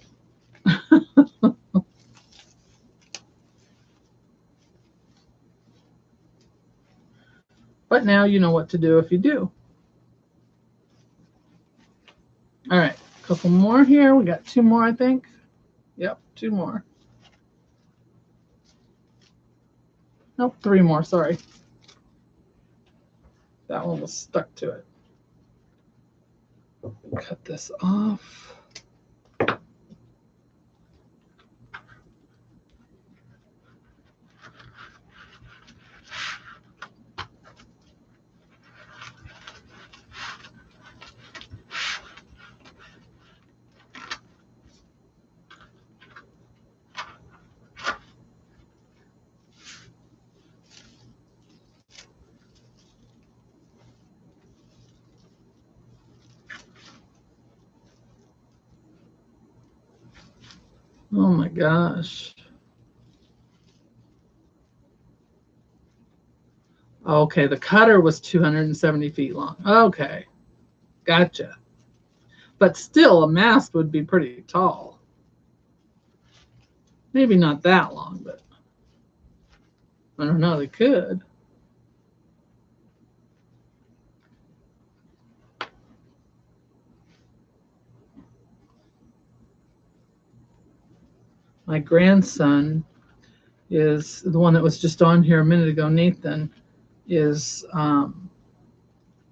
Speaker 1: But now you know what to do if you do. All right, a couple more here. We got two more, I think. Yep, two more. Nope, three more, sorry. That one was stuck to it. Cut this off. Oh my gosh. Okay, the cutter was 270 feet long. Okay, gotcha. But still, a mast would be pretty tall. Maybe not that long, but I don't know, they could. My grandson is the one that was just on here a minute ago. Nathan is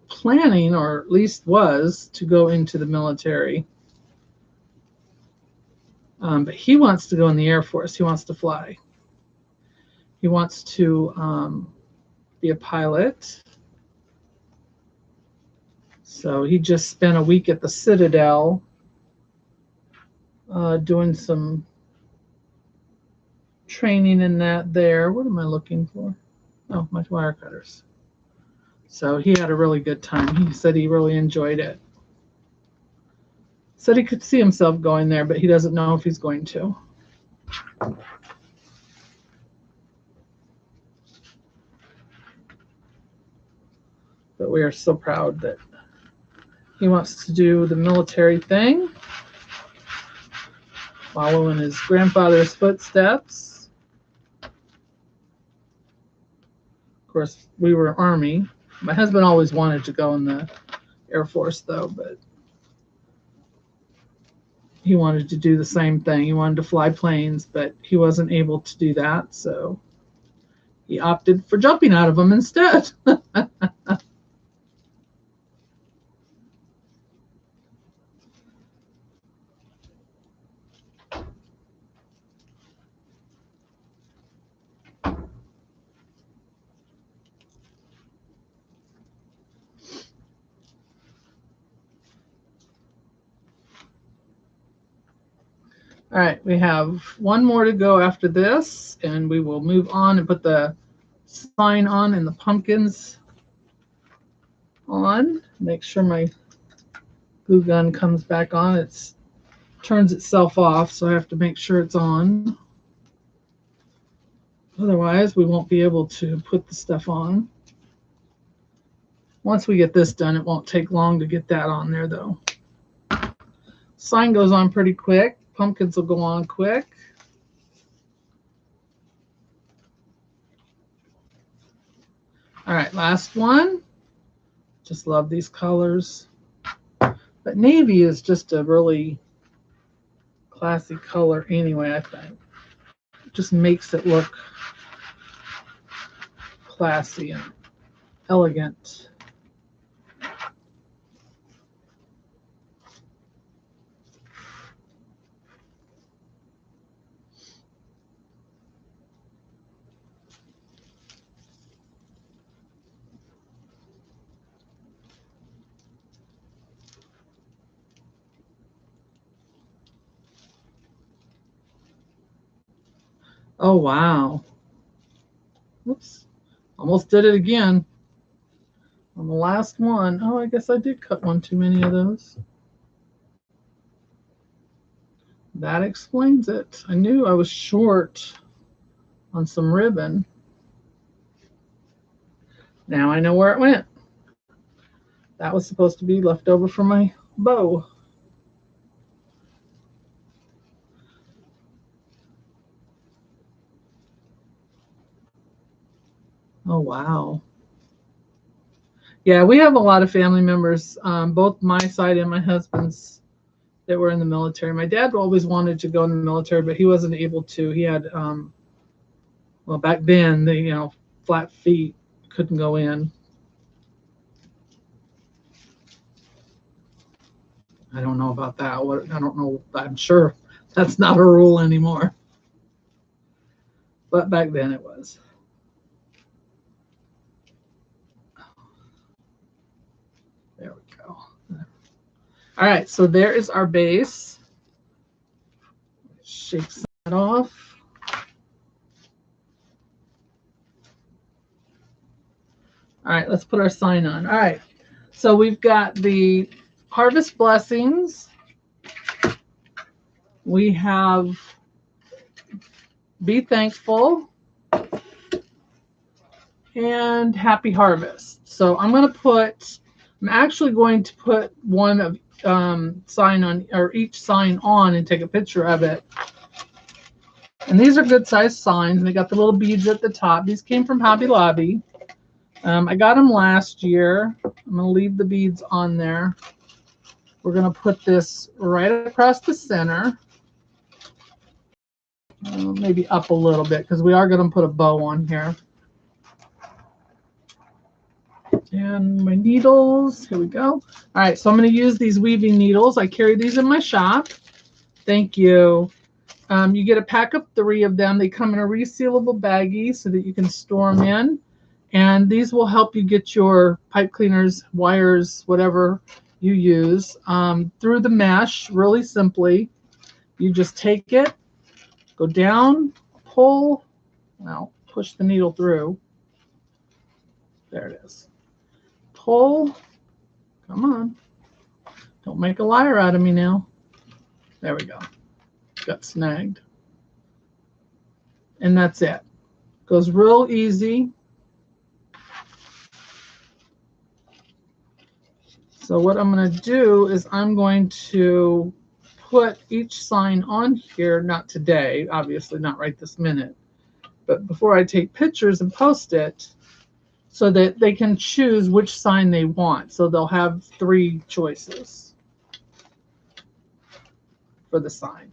Speaker 1: planning, or at least was, to go into the military. But he wants to go in the Air Force. He wants to fly. He wants to be a pilot. So he just spent a week at the Citadel doing some training in that there. What am I looking for? Oh, my wire cutters. So he had a really good time. He said he really enjoyed it. Said he could see himself going there, but he doesn't know if he's going to. But we are so proud that he wants to do the military thing, following his grandfather's footsteps. Of course, we were Army. My husband always wanted to go in the Air Force, though, but he wanted to do the same thing. He wanted to fly planes, but he wasn't able to do that, so he opted for jumping out of them instead. All right, we have one more to go after this, and we will move on and put the sign on and the pumpkins on. Make sure my glue gun comes back on. It turns itself off, so I have to make sure it's on. Otherwise, we won't be able to put the stuff on. Once we get this done, it won't take long to get that on there, though. Sign goes on pretty quick. Pumpkins will go on quick. All right, last one. Just love these colors. But navy is just a really classy color anyway, I think. It just makes it look classy and elegant. Oh, wow. Oops. Almost did it again. On the last one. Oh, I guess I did cut one too many of those. That explains it. I knew I was short on some ribbon. Now I know where it went. That was supposed to be left over from my bow. Oh, wow. Yeah, we have a lot of family members, both my side and my husband's, that were in the military. My dad always wanted to go in the military, but he wasn't able to. He had, well, back then, flat feet, couldn't go in. I don't know about that. I don't know. I'm sure that's not a rule anymore. But back then it was. There we go. All right, so there is our base. Shake that off. All right, let's put our sign on. All right, so we've got the Harvest Blessings. We have Be Thankful and Happy Harvest. So I'm actually going to put one of sign on, or each sign on, and take a picture of it. And these are good sized signs, and they got the little beads at the top. These came from Hobby Lobby. I got them last year. I'm going to leave the beads on there. We're going to put this right across the center. Maybe up a little bit, because we are going to put a bow on here. And my needles, here we go. All right, so I'm going to use these weaving needles. I carry these in my shop. Thank you. You get a pack of 3 of them. They come in a resealable baggie so that you can store them in. And these will help you get your pipe cleaners, wires, whatever you use, through the mesh really simply. You just take it, go down, pull, well, push the needle through. There it is. Pull. Come on. Don't make a liar out of me now. There we go. Got snagged. And that's it. Goes real easy. So what I'm going to do is I'm going to put each sign on here, not today, obviously not right this minute, but before I take pictures and post it, so that they can choose which sign they want. So they'll have 3 choices for the sign.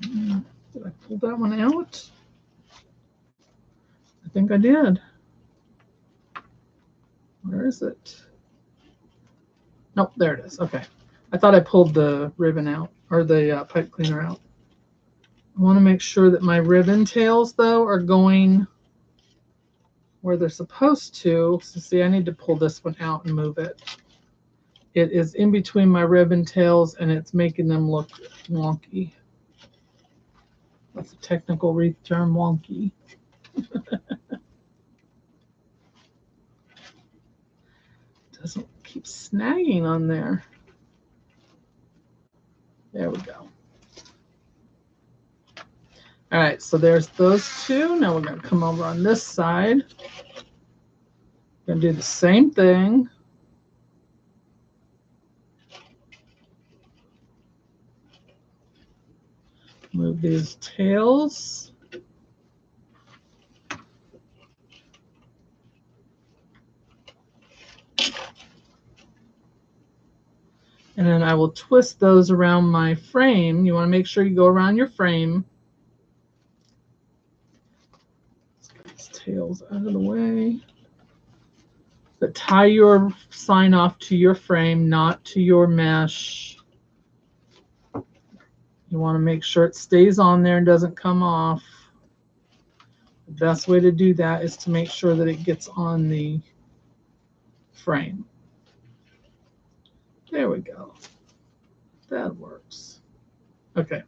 Speaker 1: Did I pull that one out? I think I did. Where is it? Nope, there it is. Okay. I thought I pulled the ribbon out, or the pipe cleaner out. I want to make sure that my ribbon tails, though, are going where they're supposed to. So see, I need to pull this one out and move it. It is in between my ribbon tails, and it's making them look wonky. That's a technical wreath term, wonky. Doesn't keep snagging on there. There we go. All right, so there's those 2. Now we're going to come over on this side. Going to do the same thing. Move these tails. And then I will twist those around my frame. You want to make sure you go around your frame. Let's get these tails out of the way. But tie your sign off to your frame, not to your mesh. You want to make sure it stays on there and doesn't come off. The best way to do that is to make sure that it gets on the frame. There we go. That works. Okay.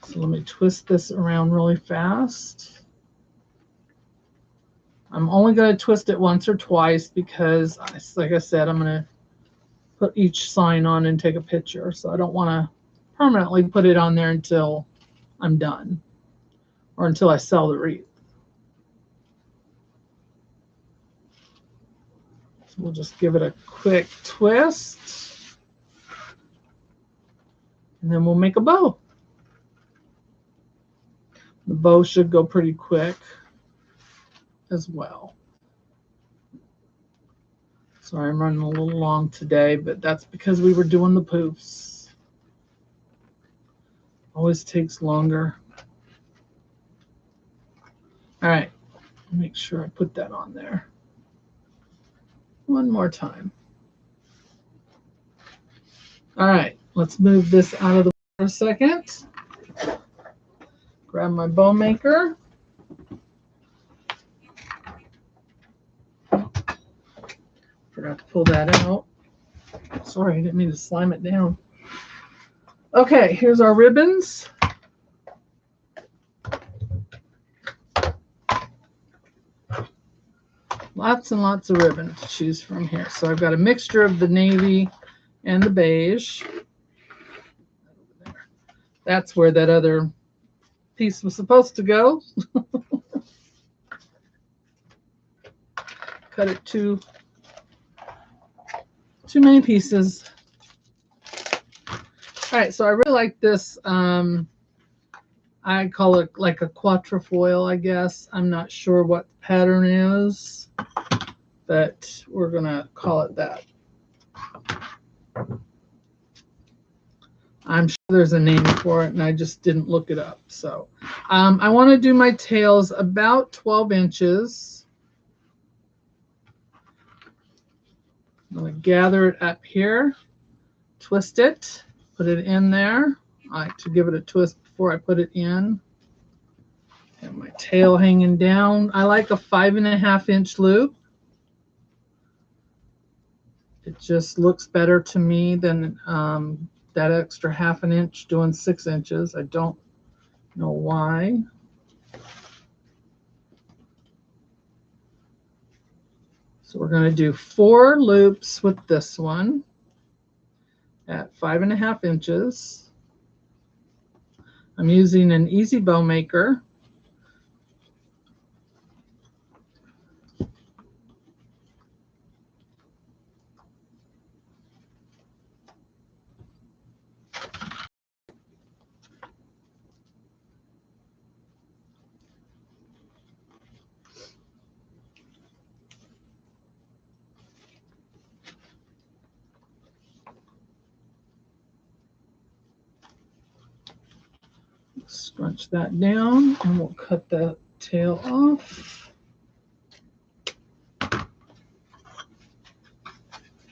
Speaker 1: So let me twist this around really fast. I'm only going to twist it once or twice because, like I said, I'm going to put each sign on and take a picture. So I don't want to permanently put it on there until I'm done or until I sell the wreath. So we'll just give it a quick twist. And then we'll make a bow. The bow should go pretty quick as well. Sorry, I'm running a little long today, but that's because we were doing the poofs. Always takes longer. All right, make sure I put that on there. One more time. All right, let's move this out of the way for a second. Grab my bow maker. Forgot to pull that out. Sorry, I didn't mean to slime it down. Okay, here's our ribbons. Lots and lots of ribbon to choose from here. So I've got a mixture of the navy and the beige. That's where that other piece was supposed to go. Cut it too many pieces. All right, so I really like this. I call it like a quatrefoil, I guess. I'm not sure what the pattern is, but we're going to call it that. I'm sure there's a name for it, and I just didn't look it up. So I want to do my tails about 12 inches. I'm going to gather it up here, twist it, put it in there. I like to give it a twist before I put it in. And my tail hanging down. I like a 5.5-inch loop. It just looks better to me than that extra 1/2 inch doing 6 inches. I don't know why. So we're going to do 4 loops with this one at 5.5 inches. I'm using an easy bow maker. Scrunch that down and we'll cut the tail off. All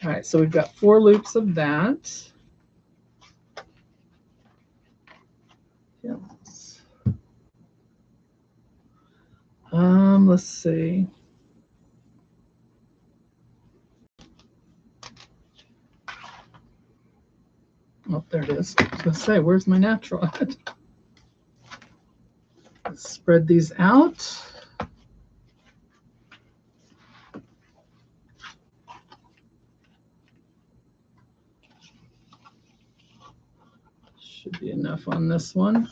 Speaker 1: right, so we've got 4 loops of that. Yes. Let's see. Oh, there it is. I was going to say, where's my natural? Let's spread these out. Should be enough on this one.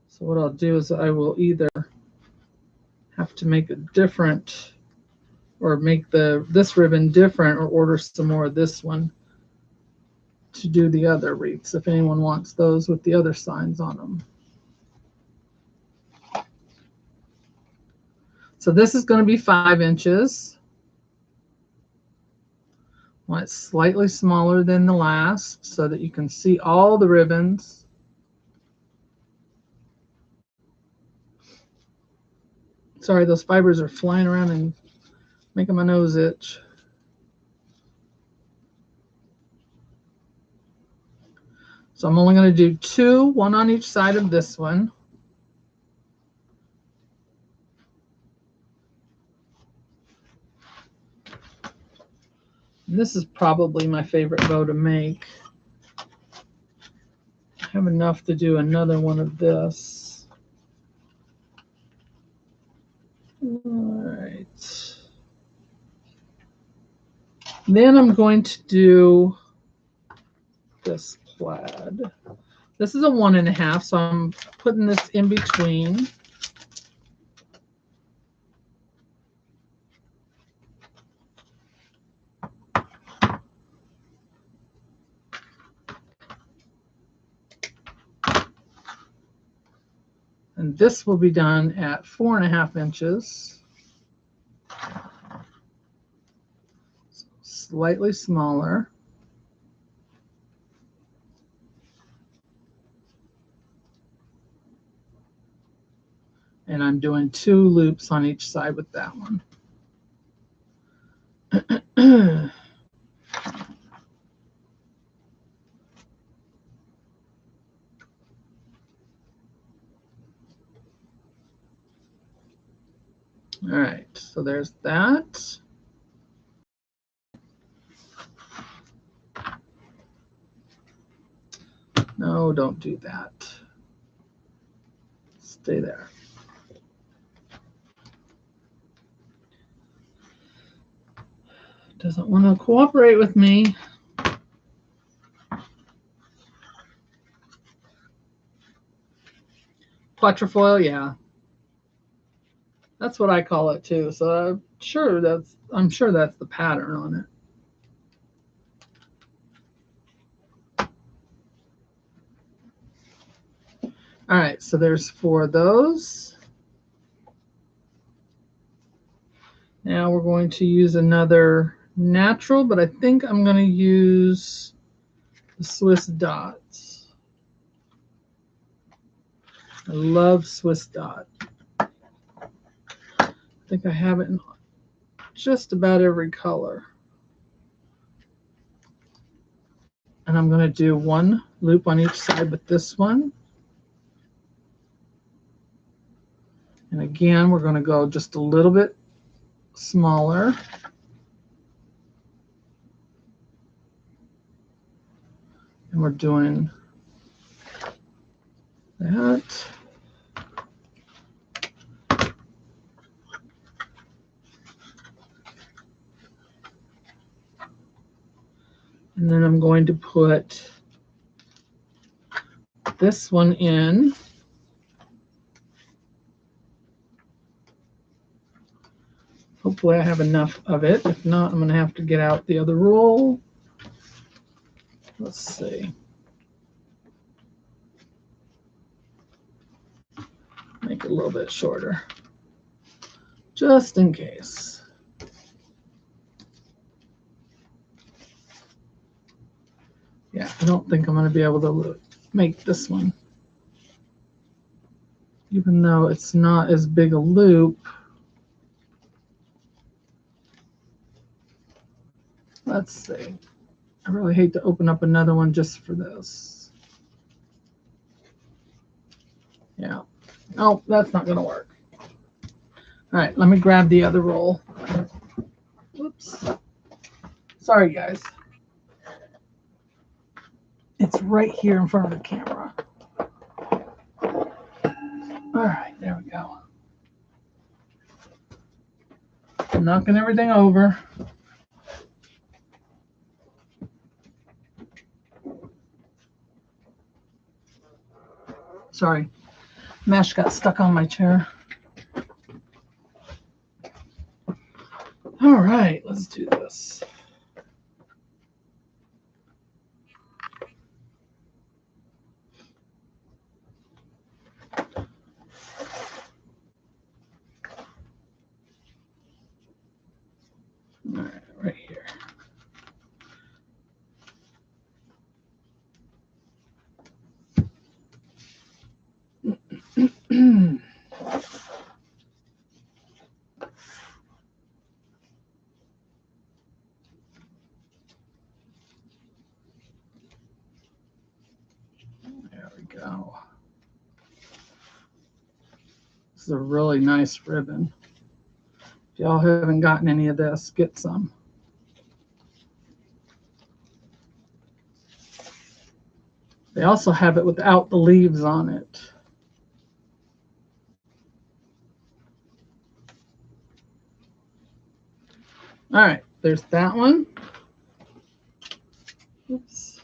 Speaker 1: So what I'll do is I will either have to make a different, or make this ribbon different, or order some more of this one to do the other wreaths if anyone wants those with the other signs on them. So this is going to be 5 inches. Want it slightly smaller than the last so that you can see all the ribbons. Sorry, those fibers are flying around and making my nose itch. So I'm only going to do 2, 1 on each side of this one. And this is probably my favorite bow to make. I have enough to do another one of this. All right. Then I'm going to do this plaid. This is a 1.5, so I'm putting this in between. And this will be done at 4.5 inches. So slightly smaller. And I'm doing 2 loops on each side with that one. All right, so there's that. No, don't do that. Stay there. Doesn't want to cooperate with me. Quatrefoil, yeah. That's what I call it too. So I'm sure that's the pattern on it. All right, so there's 4 of those. Now we're going to use another natural, but I think I'm going to use the Swiss dots. I love Swiss dot. think I have it in just about every color. And I'm going to do one loop on each side with this one. And again, we're going to go just a little bit smaller. And we're doing that. And then I'm going to put this one in. Hopefully I have enough of it. If not, I'm going to have to get out the other roll. Let's see. Make it a little bit shorter, just in case. Yeah, I don't think I'm going to be able to make this one. Even though it's not as big a loop. Let's see. I really hate to open up another one just for this. Yeah. Oh, that's not going to work. All right, let me grab the other roll. Whoops. Sorry, guys. It's right here in front of the camera. All right, there we go. I'm knocking everything over. Sorry, mesh got stuck on my chair. All right, let's do this. All right, right here. There we go. This is a really nice ribbon. If y'all haven't gotten any of this, get some. They also have it without the leaves on it. All right, there's that one. Oops.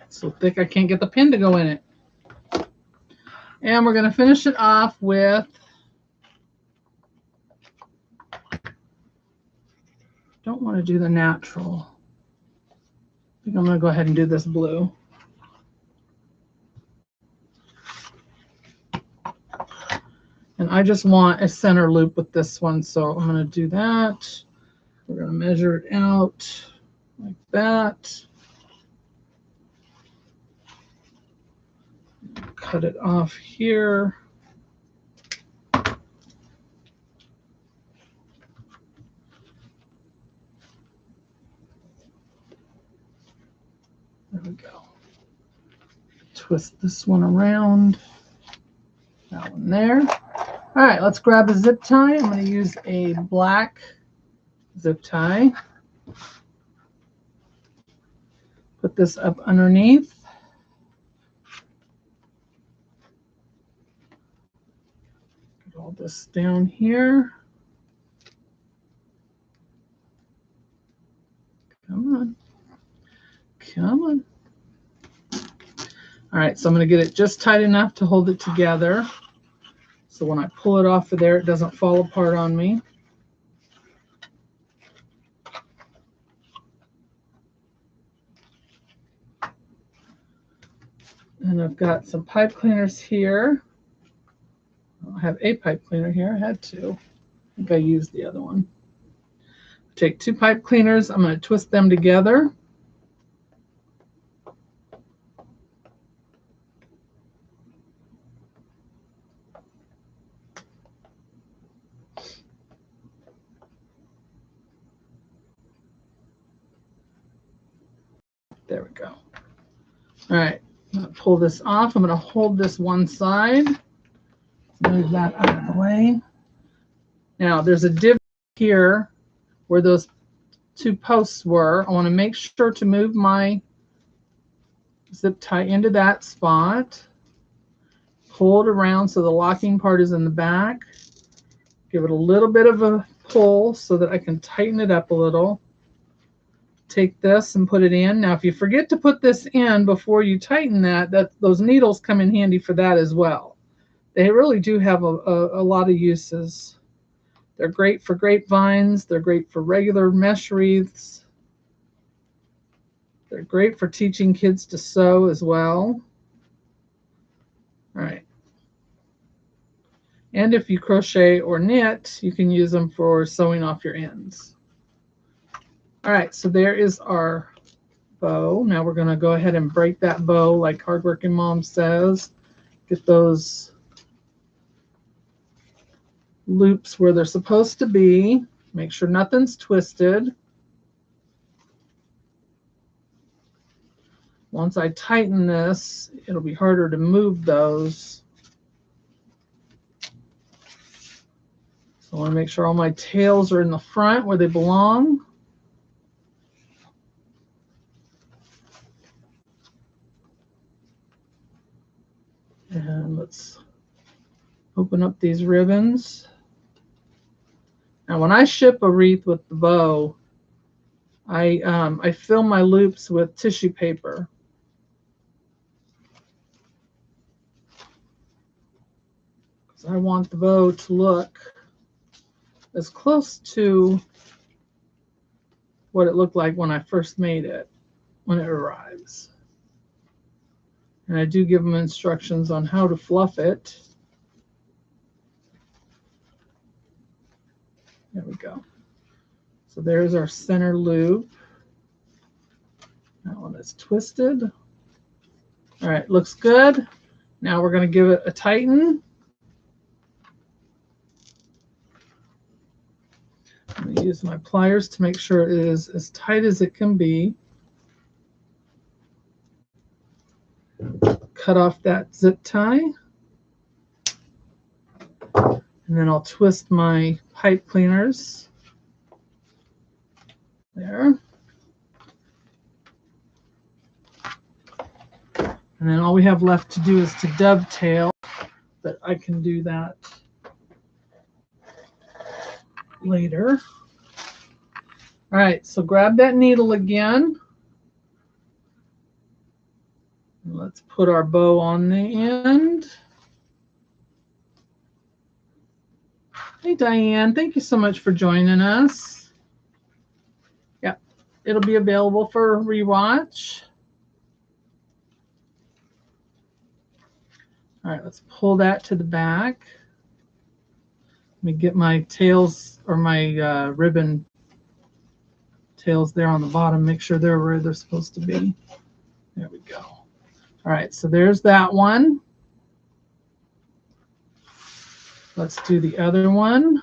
Speaker 1: It's so thick I can't get the pin to go in it. And we're going to finish it off with don't want to do the natural. I think I'm going to go ahead and do this blue. And I just want a center loop with this one, so I'm going to do that. We're going to measure it out like that. Cut it off here. There we go. Twist this one around. That one there. All right, let's grab a zip tie. I'm going to use a black zip tie. Put this up underneath. Get all this down here. Come on. Come on. All right, so I'm going to get it just tight enough to hold it together. So when I pull it off of there, it doesn't fall apart on me. And I've got some pipe cleaners here. I have a pipe cleaner here. I had two. I think I used the other one. Take 2 pipe cleaners. I'm going to twist them together. There we go. All right, I'm going to pull this off. I'm going to hold this one side. Move that out of the way. Now there's a divot here where those 2 posts were. I want to make sure to move my zip tie into that spot. Pull it around so the locking part is in the back. Give it a little bit of a pull so that I can tighten it up a little. Take this and put it in. Now if you forget to put this in before you tighten that, those needles come in handy for that as well. They really do have a lot of uses. They're great for grapevines. They're great for regular mesh wreaths. They're great for teaching kids to sew as well. All right. And if you crochet or knit, you can use them for sewing off your ends. All right, so there is our bow. Now we're going to go ahead and break that bow like Hardworking Mom says. Get those loops where they're supposed to be. Make sure nothing's twisted. Once I tighten this, it'll be harder to move those. So I want to make sure all my tails are in the front where they belong. And let's open up these ribbons. Now when I ship a wreath with the bow, I fill my loops with tissue paper. Because I want the bow to look as close to what it looked like when I first made it, when it arrives. And I do give them instructions on how to fluff it. There we go. So there's our center loop. That one is twisted. All right, looks good. Now we're going to give it a tighten. I'm going to use my pliers to make sure it is as tight as it can be. Cut off that zip tie. And then I'll twist my pipe cleaners. There. And then all we have left to do is to dovetail, but I can do that later. All right, so grab that needle again. Let's put our bow on the end. Hey, Diane, thank you so much for joining us. Yeah, it'll be available for rewatch. All right, let's pull that to the back. Let me get my tails or my ribbon tails there on the bottom. Make sure they're where they're supposed to be. There we go. All right, so there's that one. Let's do the other one.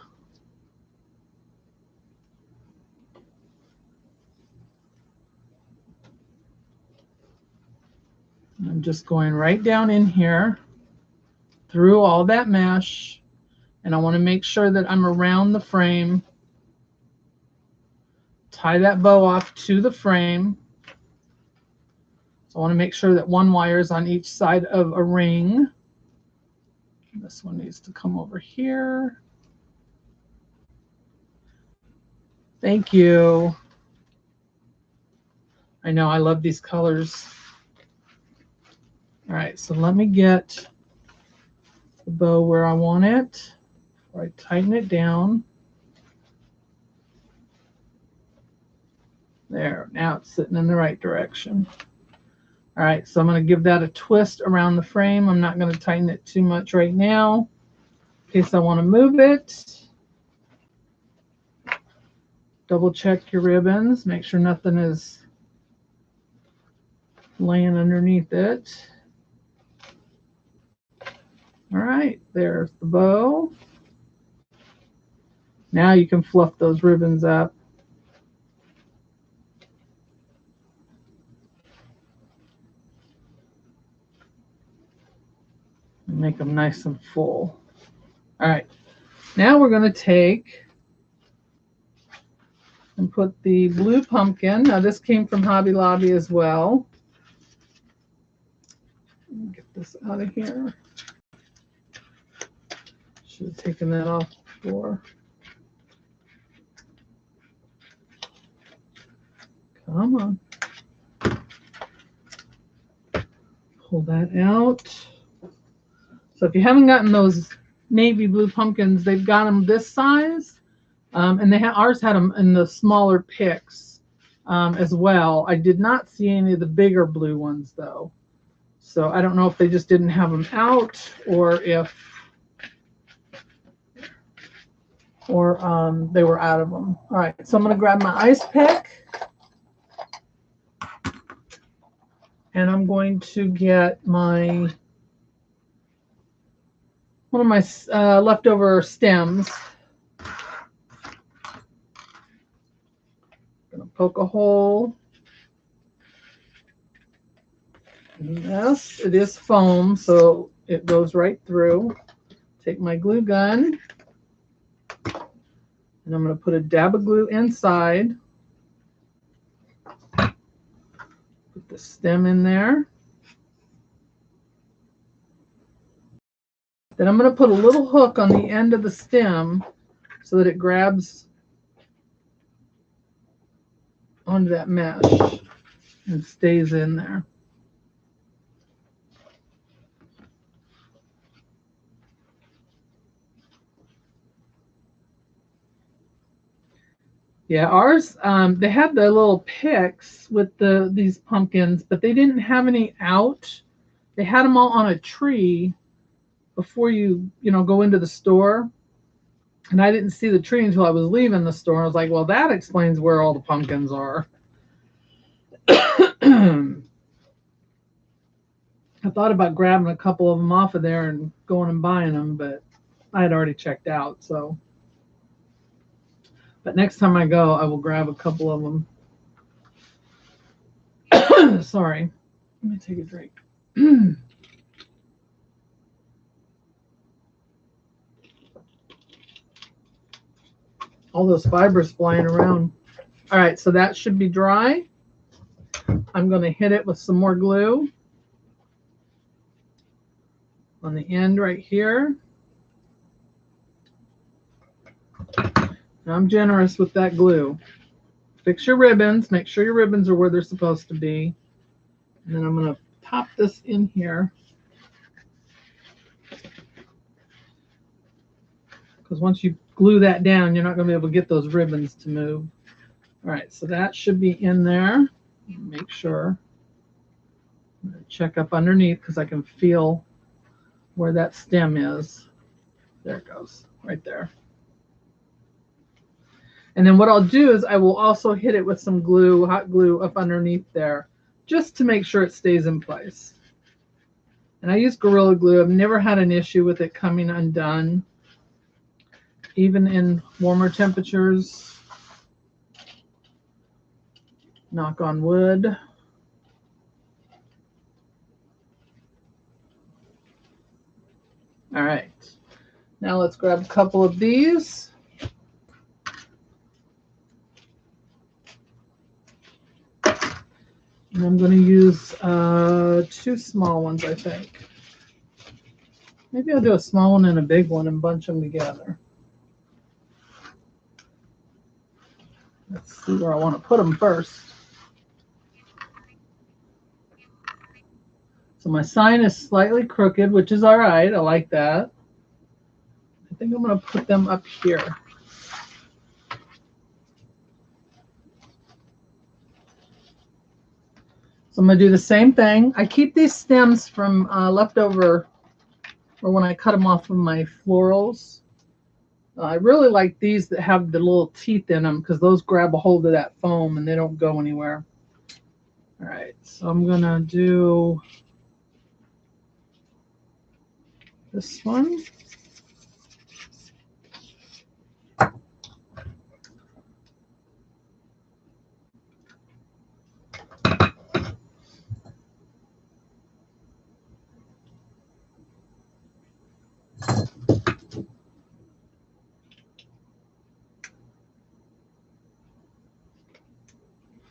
Speaker 1: I'm just going right down in here through all that mesh, and I want to make sure that I'm around the frame. Tie that bow off to the frame. So I want to make sure that one wire is on each side of a ring. This one needs to come over here. Thank you. I know, I love these colors. All right, so let me get the bow where I want it before I tighten it down. There, now it's sitting in the right direction. All right, so I'm going to give that a twist around the frame. I'm not going to tighten it too much right now in case I want to move it. Double check your ribbons. Make sure nothing is laying underneath it. All right, there's the bow. Now you can fluff those ribbons up. And make them nice and full. All right, now we're going to take and put the blue pumpkin. Now this came from Hobby Lobby as well. Let me get this out of here. Should have taken that off before. Come on. Pull that out. So if you haven't gotten those navy blue pumpkins, they've got them this size. And they ours had them in the smaller picks as well. I did not see any of the bigger blue ones though. So I don't know if they just didn't have them out or if they were out of them. All right, so I'm going to grab my ice pick. And I'm going to get my one of my leftover stems. I'm going to poke a hole. Yes, it is foam, so it goes right through. Take my glue gun, and I'm going to put a dab of glue inside. Put the stem in there. Then I'm going to put a little hook on the end of the stem so that it grabs onto that mesh and stays in there. Yeah, ours, they had the little picks with these pumpkins, but they didn't have any out. They had them all on a tree before you go into the store. And I didn't see the tree until I was leaving the store. I was like, well, that explains where all the pumpkins are. I thought about grabbing a couple of them off of there and going and buying them, but I had already checked out, so. But next time I go, I will grab a couple of them. Sorry. Let me take a drink. All those fibers flying around. All right, so that should be dry. I'm going to hit it with some more glue on the end right here. Now I'm generous with that glue. Fix your ribbons. Make sure your ribbons are where they're supposed to be. And then I'm going to pop this in here. Because once you glue that down, you're not going to be able to get those ribbons to move. All right, so that should be in there. Make sure. I'm going to check up underneath because I can feel where that stem is. There it goes, right there. And then what I'll do is I will also hit it with some glue, hot glue up underneath there, just to make sure it stays in place. And I use Gorilla Glue. I've never had an issue with it coming undone, even in warmer temperatures. Knock on wood. All right. Now let's grab a couple of these. And I'm going to use 2 small ones, I think. Maybe I'll do a small one and a big one and bunch them together. Let's see where I want to put them first. So my sign is slightly crooked, which is all right. I like that. I think I'm going to put them up here. So I'm going to do the same thing. I keep these stems from leftover, or when I cut them off of my florals. I really like these that have the little teeth in them because those grab a hold of that foam and they don't go anywhere. All right, so I'm going to do this one.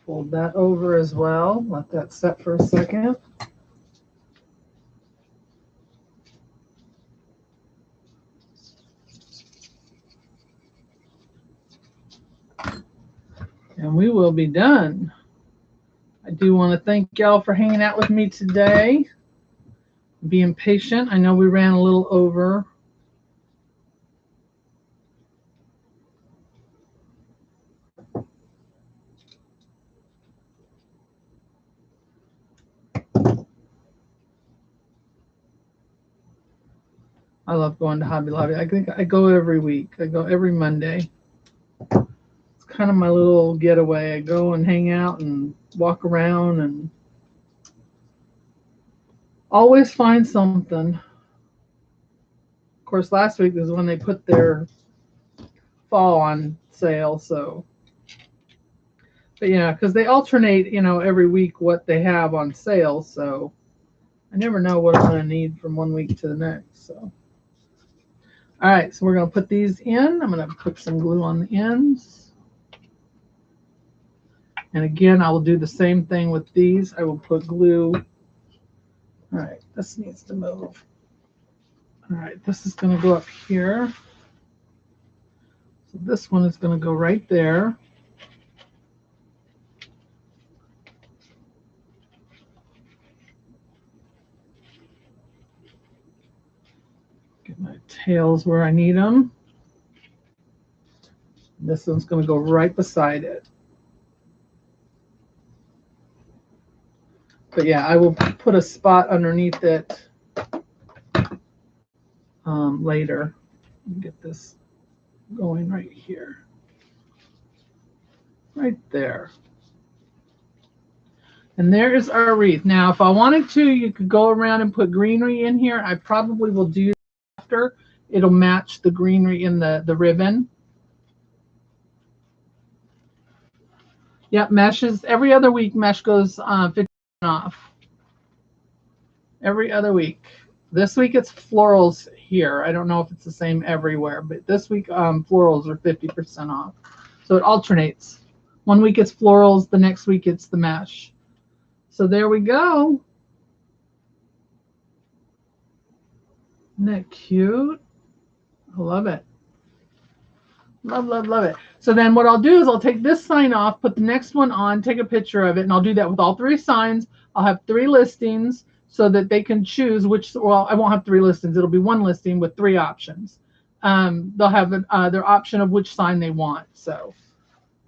Speaker 1: Fold that over as well. Let that set for a second. And we will be done. I do want to thank y'all for hanging out with me today, being patient. I know we ran a little over. I love going to Hobby Lobby. I think I go every week. I go every Monday. It's kind of my little getaway. I go and hang out and walk around and always find something. Of course, last week is when they put their fall on sale. So, but yeah, because they alternate, every week what they have on sale. So I never know what I'm going to need from one week to the next. So. All right, so we're going to put these in. I'm going to put some glue on the ends. And again, I will do the same thing with these. I will put glue. All right, this needs to move. All right, this is going to go up here. So this one is going to go right there. Get my tails where I need them. This one's going to go right beside it. But yeah, I will put a spot underneath it later. Get this going right here. Right there. And there is our wreath. Now, if I wanted to, you could go around and put greenery in here. I probably will do that after. It'll match the greenery in the ribbon. Yep, mesh is every other week. Mesh goes 50% off. Every other week. This week it's florals here. I don't know if it's the same everywhere, but this week florals are 50% off. So it alternates. One week it's florals, the next week it's the mesh. So there we go. Isn't that cute? I love it. Love, love, love it. So then what I'll do is I'll take this sign off, put the next one on, take a picture of it, and I'll do that with all 3 signs. I'll have 3 listings so that they can choose which, well, I won't have 3 listings. It'll be 1 listing with 3 options. They'll have their option of which sign they want. So,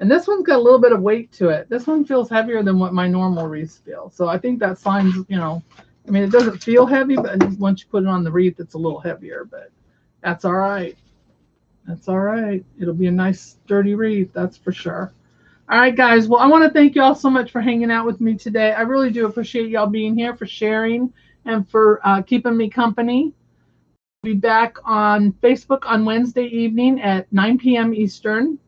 Speaker 1: and this one's got a little bit of weight to it. This one feels heavier than what my normal wreaths feel. So I think that sign's, I mean, it doesn't feel heavy, but once you put it on the wreath, it's a little heavier, but that's all right. That's all right. It'll be a nice sturdy wreath, that's for sure. All right, guys. Well, I want to thank you all so much for hanging out with me today. I really do appreciate y'all being here, for sharing, and for keeping me company. I'll be back on Facebook on Wednesday evening at 9 p.m. Eastern.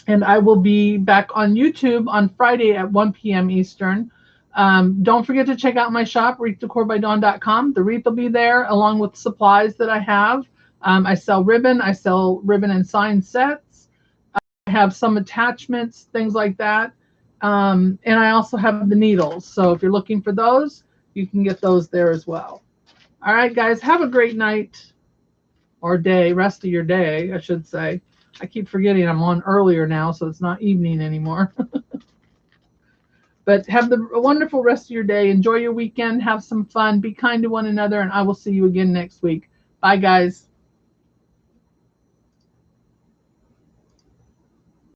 Speaker 1: And I will be back on YouTube on Friday at 1 p.m. Eastern. Don't forget to check out my shop, wreathdecorbydawn.com. The wreath will be there along with supplies that I have. I sell ribbon. I sell ribbon and sign sets. I have some attachments, things like that. And I also have the needles. So if you're looking for those, you can get those there as well. All right, guys, have a great night or day, rest of your day, I should say. I keep forgetting I'm on earlier now, so it's not evening anymore. But have a wonderful rest of your day. Enjoy your weekend. Have some fun. Be kind to one another, and I will see you again next week. Bye, guys.